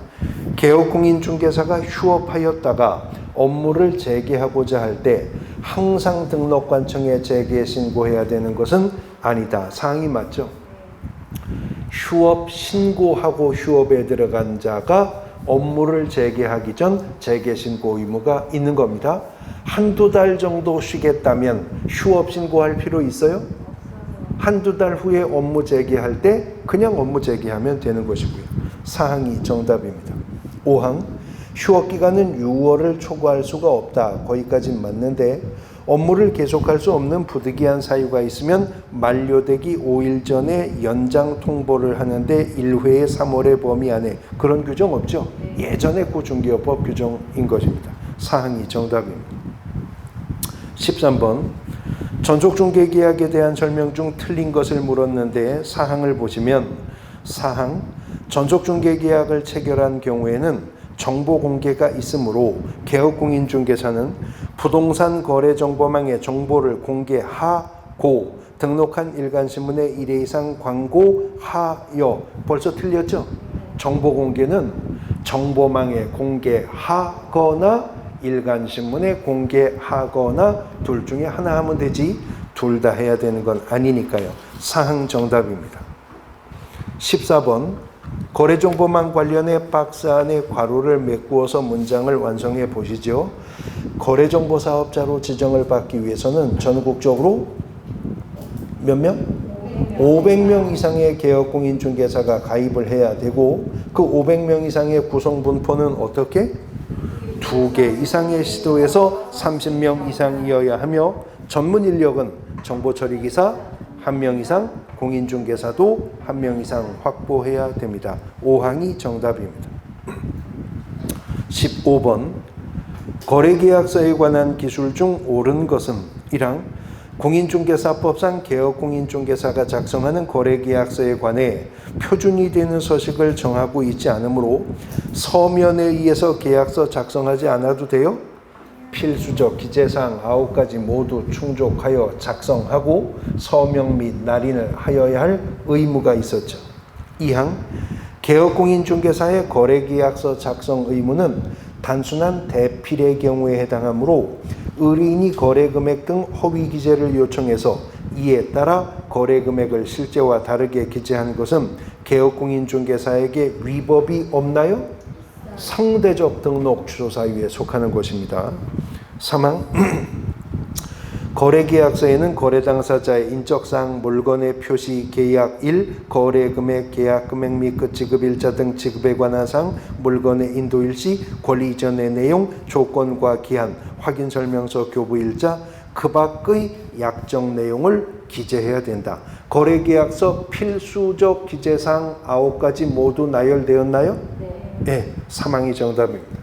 Speaker 1: 개업공인중개사가 휴업하였다가 업무를 재개하고자 할 때 항상 등록관청에 재개 신고해야 되는 것은 아니다. 사항이 맞죠? 휴업 신고하고 휴업에 들어간 자가 업무를 재개하기 전 재개 신고 의무가 있는 겁니다. 한두 달 정도 쉬겠다면 휴업 신고할 필요 있어요? 한두 달 후에 업무 재개할 때 그냥 업무 재개하면 되는 것이고요. 사항이 정답입니다. 5항 휴업기간은 6월을 초과할 수가 없다. 거기까지 맞는데 업무를 계속할 수 없는 부득이한 사유가 있으면 만료되기 5일 전에 연장 통보를 하는데 1회의 3월의 범위 안에 그런 규정 없죠? 예전의 중개업법 규정인 것입니다. 사항이 정답입니다. 13번 전속중개계약에 대한 설명 중 틀린 것을 물었는데 사항을 보시면 사항 전속중개계약을 체결한 경우에는 정보 공개가 있으므로 개업공인중개사는 부동산 거래정보망에 정보를 공개하고 등록한 일간신문에 1회 이상 광고하여 벌써 틀렸죠? 정보 공개는 정보망에 공개하거나 일간신문에 공개하거나 둘 중에 하나 하면 되지 둘 다 해야 되는 건 아니니까요. 사항 정답입니다. 14번 거래정보망 관련해 박스 안에 괄호를 메꾸어서 문장을 완성해 보시죠. 거래정보 사업자로 지정을 받기 위해서는 전국적으로 몇 명? 500명 이상의 개업공인중개사가 가입을 해야 되고 그 500명 이상의 구성분포는 어떻게? 2개 이상의 시도에서 30명 이상이어야 하며 전문 인력은 정보처리기사 1명 이상, 공인중개사도 1명 이상 확보해야 됩니다. 5항이 정답입니다. 15번 거래계약서에 관한 기술 중 옳은 것은 1항 공인중개사법상 개업공인중개사가 작성하는 거래계약서에 관해 표준이 되는 서식을 정하고 있지 않으므로 서면에 의해서 계약서 작성하지 않아도 돼요? 필수적 기재사항 9가지 모두 충족하여 작성하고 서명 및 날인을 하여야 할 의무가 있었죠. 2항 개업공인중개사의 거래계약서 작성 의무는 단순한 대필의 경우에 해당하므로 의뢰인이 거래금액 등 허위 기재를 요청해서 이에 따라 거래금액을 실제와 다르게 기재한 것은 개업공인중개사에게 위법이 없나요? 상대적 등록 주소사유에 속하는 것입니다. 3항 거래계약서에는 거래 당사자의 인적사항, 물건의 표시, 계약일, 거래금액, 계약금액 및 그 지급일자 등 지급에 관한 사항, 물건의 인도일시, 권리 이전의 내용, 조건과 기한, 확인설명서 교부일자, 그 밖의 약정 내용을 기재해야 된다. 거래계약서 필수적 기재사항 9가지 모두 나열되었나요? 네. 3항이 정답입니다.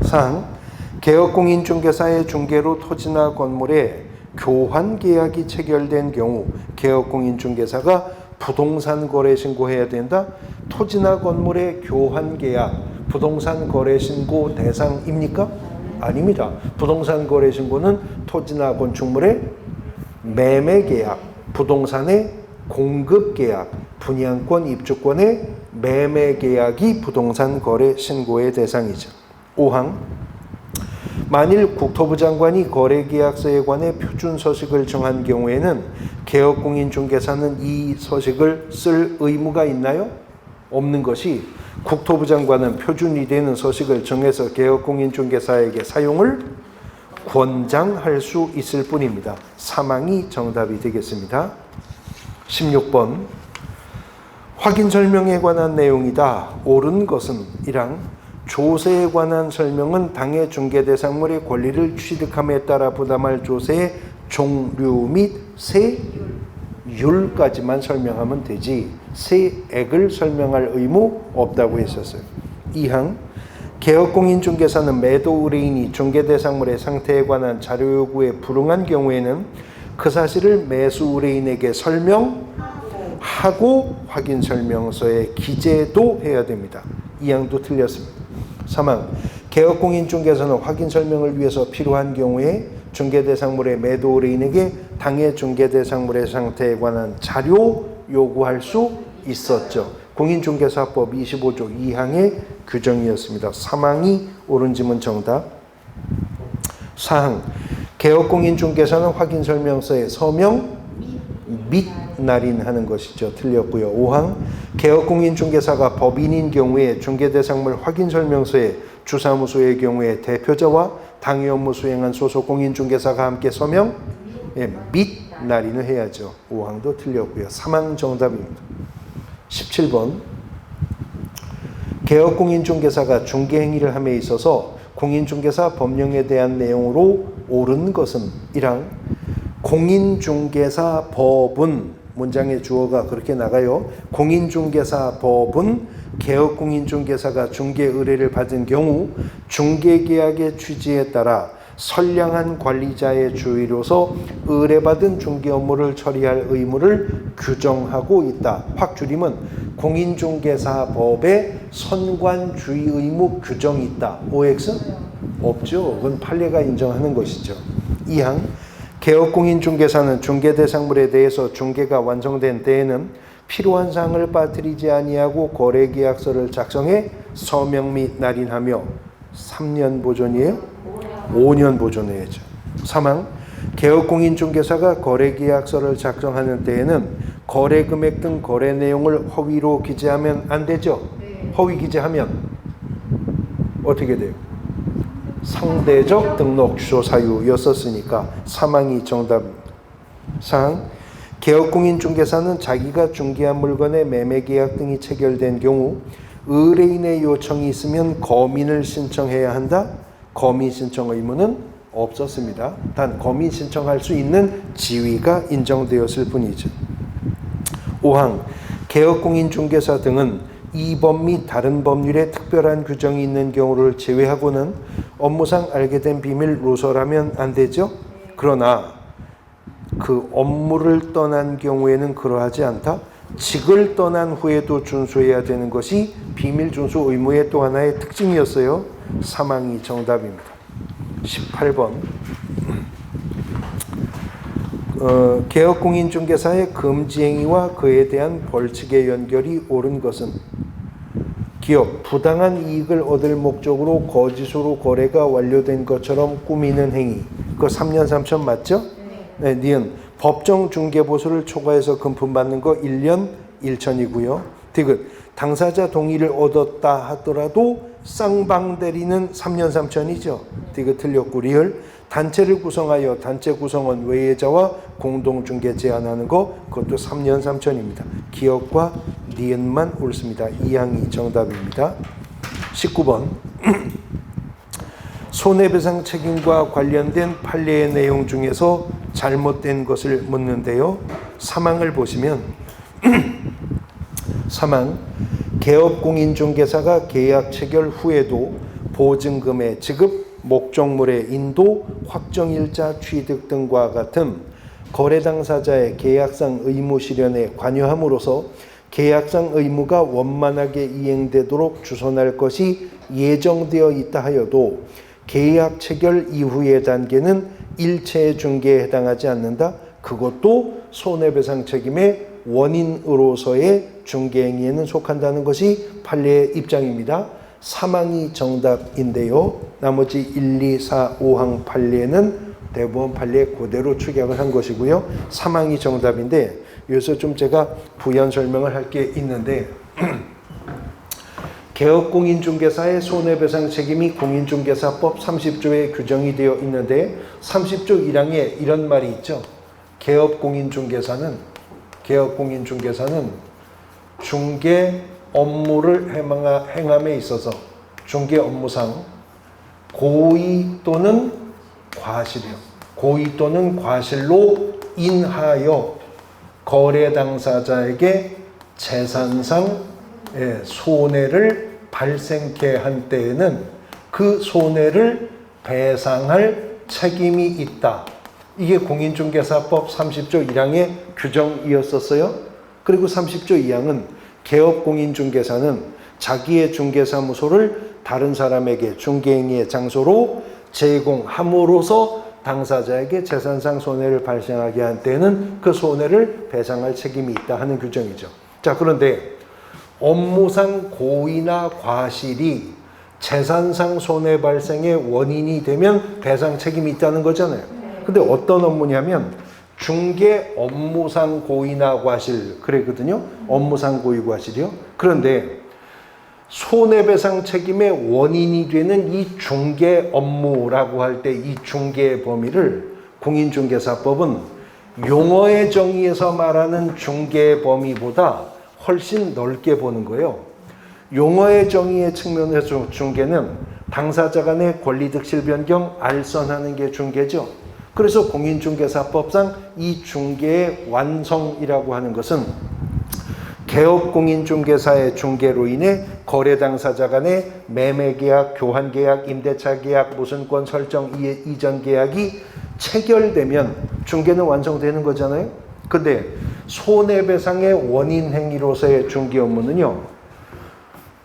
Speaker 1: 4항 개업공인중개사의 중개로 토지나 건물에 교환 계약이 체결된 경우 개업공인중개사가 부동산 거래 신고해야 된다. 토지나 건물의 교환 계약 부동산 거래 신고 대상입니까? 아닙니다. 부동산 거래 신고는 토지나 건축물의 매매 계약, 부동산의 공급 계약, 분양권 입주권의 매매 계약이 부동산 거래 신고의 대상이죠. 5항 만일 국토부 장관이 거래계약서에 관해 표준 서식을 정한 경우에는 개업공인중개사는 이 서식을 쓸 의무가 있나요? 없는 것이 국토부 장관은 표준이 되는 서식을 정해서 개업공인중개사에게 사용을 권장할 수 있을 뿐입니다. 3항이 정답이 되겠습니다. 16번 확인 설명에 관한 내용이다. 옳은 것은 1항 조세에 관한 설명은 당해 중개대상물의 권리를 취득함에 따라 부담할 조세의 종류 및 율까지만 설명하면 되지 세액을 설명할 의무 없다고 했었어요. 2항 개업공인중개사는 매도 의뢰인이 중개대상물의 상태에 관한 자료 요구에 불응한 경우에는 그 사실을 매수 의뢰인에게 설명하고 확인 설명서에 기재도 해야 됩니다. 2항도 틀렸습니다. 3항 개업공인중개사는 확인 설명을 위해서 필요한 경우에 중개대상물의 매도 의뢰인에게 당해 중개대상물의 상태에 관한 자료 요구할 수 있었죠. 공인중개사법 25조 2항의 규정이었습니다. 3항이 옳은 지문 정답. 4항 개업공인중개사는 확인설명서에 서명 및 날인하는 것이죠. 틀렸고요. 5항 개업공인중개사가 법인인 경우에 중개대상물 확인설명서에 주사무소의 경우에 대표자와 당해 업무 수행한 소속 공인중개사가 함께 서명 및 날인을 해야죠. 5항도 틀렸고요. 3항 정답입니다. 17번 개업공인중개사가 중개행위를 함에 있어서 공인중개사 법령에 대한 내용으로 옳은 것은 1항 공인중개사 법은 문장의 주어가 그렇게 나가요. 공인중개사 법은 개업공인중개사가 중개 의뢰를 받은 경우 중개계약의 취지에 따라 선량한 관리자의 주의로서 의뢰받은 중개 업무를 처리할 의무를 규정하고 있다. 확 줄이면 공인중개사법에 선관주의 의무 규정이 있다. OX? 없죠. 그건 판례가 인정하는 것이죠. 2항 개업공인중개사는 중개대상물에 대해서 중개가 완성된 때에는 필요한 사항을 빠뜨리지 아니하고 거래계약서를 작성해 서명 및 날인하며 3년 보존이에요? 5년 보존해야죠. 3항 개업공인중개사가 거래계약서를 작성하는 때에는 거래금액 등 거래 내용을 허위로 기재하면 안 되죠? 허위 기재하면 어떻게 돼요? 상대적 등록 주소 사유였었으니까 3항이 정답입니다. 4항 개업공인중개사는 자기가 중개한 물건의 매매계약 등이 체결된 경우 의뢰인의 요청이 있으면 검인을 신청해야 한다. 검인 신청 의무는 없었습니다. 단 검인 신청할 수 있는 지위가 인정되었을 뿐이죠. 5항 개업공인중개사 등은 이 법 및 다른 법률에 특별한 규정이 있는 경우를 제외하고는 업무상 알게 된 비밀로서라면 안 되죠. 그러나 그 업무를 떠난 경우에는 그러하지 않다. 직을 떠난 후에도 준수해야 되는 것이 비밀 준수 의무의 또 하나의 특징이었어요. 3항이 정답입니다. 18번 개업공인중개사의 금지행위와 그에 대한 벌칙의 연결이 옳은 것은 기업 부당한 이익을 얻을 목적으로 거짓으로 거래가 완료된 것처럼 꾸미는 행위. 그거 3년 3천 맞죠? 네, 니은 법정 중개보수를 초과해서 금품받는 거 1년 1천이고요. 디귿 당사자 동의를 얻었다 하더라도 쌍방대리는 3년 3천이죠. 디귿 틀렸고 리을 단체를 구성하여 단체 구성원 외예자와 공동중개 제한하는 거 그것도 3년 3천입니다. 기업과 니은만 옳습니다. 2항이 정답입니다. 19번 손해배상 책임과 관련된 판례의 내용 중에서 잘못된 것을 묻는데요. 3항을 보시면 3항 개업공인중개사가 계약 체결 후에도 보증금의 지급, 목적물의 인도, 확정일자 취득 등과 같은 거래 당사자의 계약상 의무 실현에 관여함으로써 계약상 의무가 원만하게 이행되도록 주선할 것이 예정되어 있다 하여도 계약 체결 이후의 단계는 일체 중개에 해당하지 않는다. 그것도 손해배상 책임의 원인으로서의 중개행위에는 속한다는 것이 판례의 입장입니다. 3항이 정답인데요. 나머지 1, 2, 4, 5항 판례는 대법원 판례 그대로 축약을 한 것이고요. 3항이 정답인데 여기서 좀 제가 부연 설명을 할 게 있는데 개업공인중개사의 손해배상 책임이 공인중개사법 30조에 규정이 되어 있는데 30조 1항에 이런 말이 있죠. 개업공인중개사는 중개 업무를 행함에 있어서 중개 업무상 고의 또는 과실로 인하여 거래 당사자에게 재산상 손해를 발생케 한 때에는 그 손해를 배상할 책임이 있다. 이게 공인중개사법 30조 1항의 규정이었었어요. 그리고 30조 2항은 개업공인중개사는 자기의 중개사무소를 다른 사람에게 중개행위의 장소로 제공함으로써 당사자에게 재산상 손해를 발생하게 한 때에는 그 손해를 배상할 책임이 있다 하는 규정이죠. 자, 그런데 업무상 고의나 과실이 재산상 손해 발생의 원인이 되면 배상 책임이 있다는 거잖아요. 근데 어떤 업무냐면 중개 업무상 고의나 과실 그랬거든요. 업무상 고의 과실이요. 그런데 손해배상 책임의 원인이 되는 이 중개 업무라고 할 때 이 중개의 범위를 공인중개사법은 용어의 정의에서 말하는 중개의 범위보다 훨씬 넓게 보는 거예요. 용어의 정의의 측면에서 중개는 당사자 간의 권리득실 변경 알선하는 게 중개죠. 그래서 공인중개사법상 이 중개의 완성이라고 하는 것은 개업공인중개사의 중개로 인해 거래 당사자 간의 매매계약, 교환계약, 임대차계약, 무슨권 설정, 이전 계약이 체결되면 중개는 완성되는 거잖아요. 근데 손해배상의 원인 행위로서의 중개 업무는요,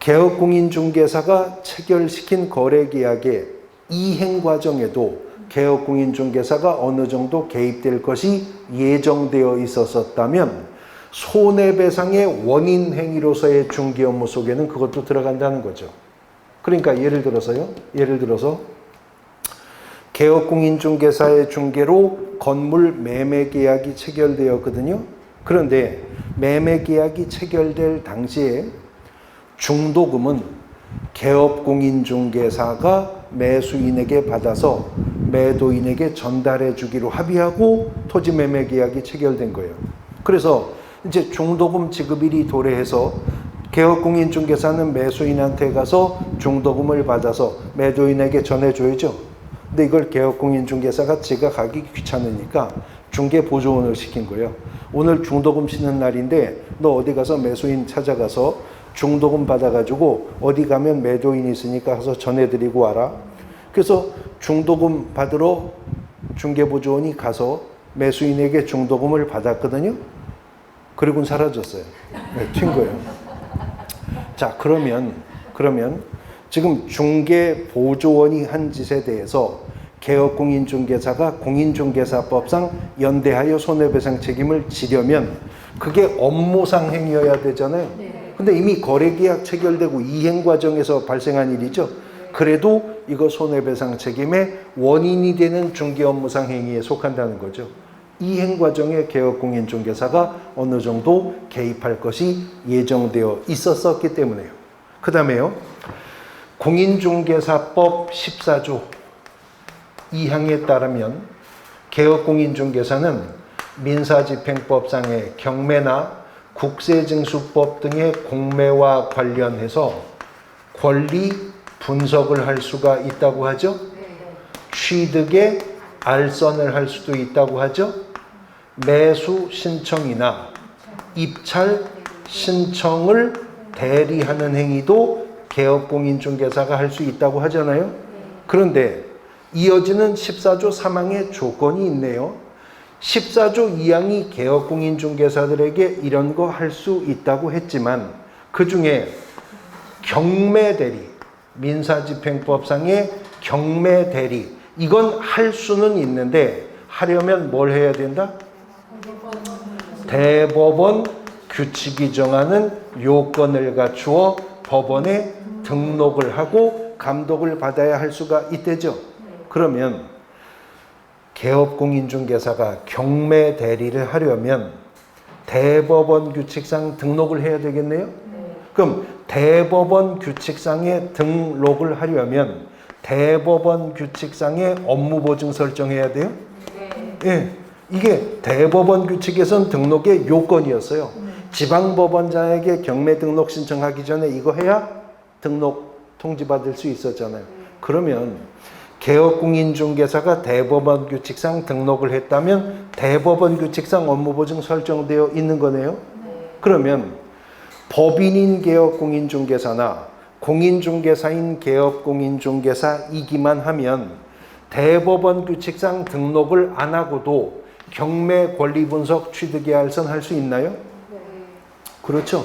Speaker 1: 개업공인중개사가 체결시킨 거래계약의 이행 과정에도 개업공인중개사가 어느 정도 개입될 것이 예정되어 있었다면 손해배상의 원인 행위로서의 중개 업무 속에는 그것도 들어간다는 거죠. 그러니까 예를 들어서 개업공인중개사의 중개로 건물 매매 계약이 체결되었거든요. 그런데 매매 계약이 체결될 당시에 중도금은 개업공인중개사가 매수인에게 받아서 매도인에게 전달해 주기로 합의하고 토지 매매 계약이 체결된 거예요. 그래서 이제 중도금 지급일이 도래해서 개업공인중개사는 매수인한테 가서 중도금을 받아서 매도인에게 전해줘야죠. 근데 이걸 개업공인중개사가 지가 가기 귀찮으니까 중개보조원을 시킨 거예요. 오늘 중도금 쉬는 날인데 너 어디 가서 매수인 찾아가서 중도금 받아가지고 어디 가면 매도인이 있으니까 가서 전해드리고 와라. 그래서 중도금 받으러 중개보조원이 가서 매수인에게 중도금을 받았거든요. 그리고는 사라졌어요. 네, 튄 거예요. 자, 그러면 지금 중개보조원이 한 짓에 대해서 개업공인중개사가 공인중개사법상 연대하여 손해배상 책임을 지려면 그게 업무상 행위여야 되잖아요. 근데 이미 거래계약 체결되고 이행 과정에서 발생한 일이죠. 그래도 이거 손해배상 책임의 원인이 되는 중개업무상 행위에 속한다는 거죠. 이행 과정에 개업공인중개사가 어느 정도 개입할 것이 예정되어 있었기 때문에요. 그 다음에요. 공인중개사법 14조 2항에 따르면 개업공인중개사는 민사집행법상의 경매나 국세징수법 등의 공매와 관련해서 권리 분석을 할 수가 있다고 하죠. 취득에 알선을 할 수도 있다고 하죠. 매수 신청이나 입찰 신청을 대리하는 행위도 개업공인중개사가 할 수 있다고 하잖아요. 그런데 이어지는 14조 3항의 조건이 있네요. 14조 2항이 개업공인중개사들에게 이런 거 할 수 있다고 했지만 그 중에 경매대리, 민사집행법상의 경매대리 이건 할 수는 있는데 하려면 뭘 해야 된다? 대법원 규칙이 정하는 요건을 갖추어 법원에 등록을 하고 감독을 받아야 할 수가 있대죠. 그러면 개업공인중개사가 경매 대리를 하려면 대법원 규칙상 등록을 해야 되겠네요. 그럼 대법원 규칙상에 등록을 하려면 대법원 규칙상의 업무보증 설정해야 돼요? 예, 이게 대법원 규칙에선 등록의 요건이었어요. 지방법원장에게 경매 등록 신청하기 전에 이거 해야 등록 통지받을 수 있었잖아요. 그러면 개업공인중개사가 대법원 규칙상 등록을 했다면 대법원 규칙상 업무보증 설정되어 있는 거네요. 그러면 법인인 개업공인중개사나 공인중개사인 개업공인중개사이기만 하면 대법원 규칙상 등록을 안 하고도 경매 권리분석 취득계약선 할 수 있나요? 그렇죠.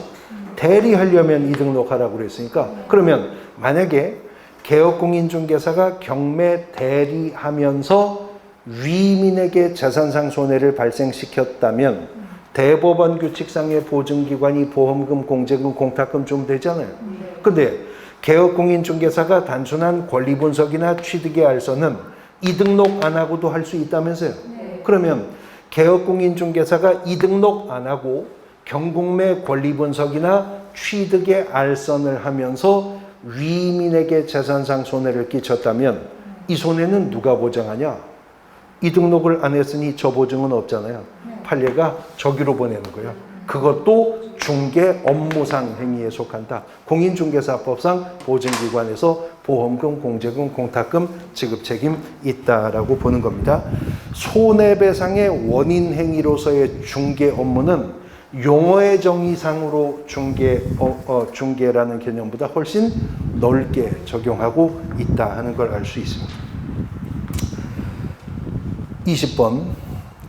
Speaker 1: 대리하려면 이 등록하라고 그랬으니까. 그러면 만약에 개업공인중개사가 경매 대리하면서 위민에게 재산상 손해를 발생시켰다면 대법원 규칙상의 보증기관이 보험금, 공제금, 공탁금 좀 되잖아요. 근데 개업공인중개사가 단순한 권리분석이나 취득의 알선은 이등록 안 하고도 할 수 있다면서요. 그러면 개업공인중개사가 이등록 안 하고 경공매 권리분석이나 취득의 알선을 하면서 위민에게 재산상 손해를 끼쳤다면 이 손해는 누가 보장하냐? 이 등록을 안 했으니 저 보증은 없잖아요. 판례가 저기로 보내는 거예요. 그것도 중개 업무상 행위에 속한다. 공인중개사법상 보증기관에서 보험금, 공제금, 공탁금 지급 책임 있다라고 보는 겁니다. 손해배상의 원인 행위로서의 중개 업무는 용어의 정의상으로 중개라는 개념보다 훨씬 넓게 적용하고 있다 하는 걸 알 수 있습니다. 20번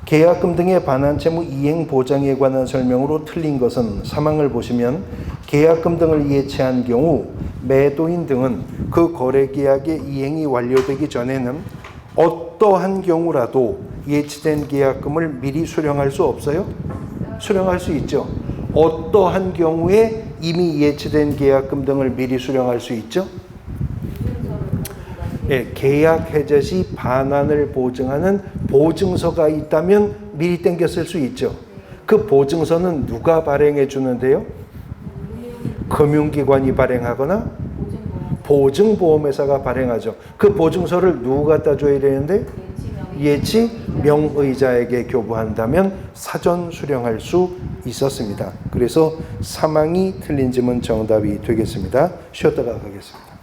Speaker 1: 계약금 등의 반환채무 이행 보장에 관한 설명으로 틀린 것은 사망을 보시면 계약금 등을 예치한 경우 매도인 등은 그 거래계약의 이행이 완료되기 전에는 어떠한 경우라도 예치된 계약금을 미리 수령할 수 없어요? 수령할 수 있죠. 어떠한 경우에 이미 예치된 계약금 등을 미리 수령할 수 있죠? 예, 계약 해제 시 반환을 보증하는 보증서가 있다면 미리 땡겨 쓸 수 있죠. 그 보증서는 누가 발행해 주는데요? 금융기관이 발행하거나 보증보험회사가 발행하죠. 그 보증서를 누가 갖다 줘야 되는데? 예치 명의자에게 교부한다면 사전 수령할 수 있었습니다. 그래서 사망이 틀린 질문 정답이 되겠습니다. 쉬었다가 가겠습니다.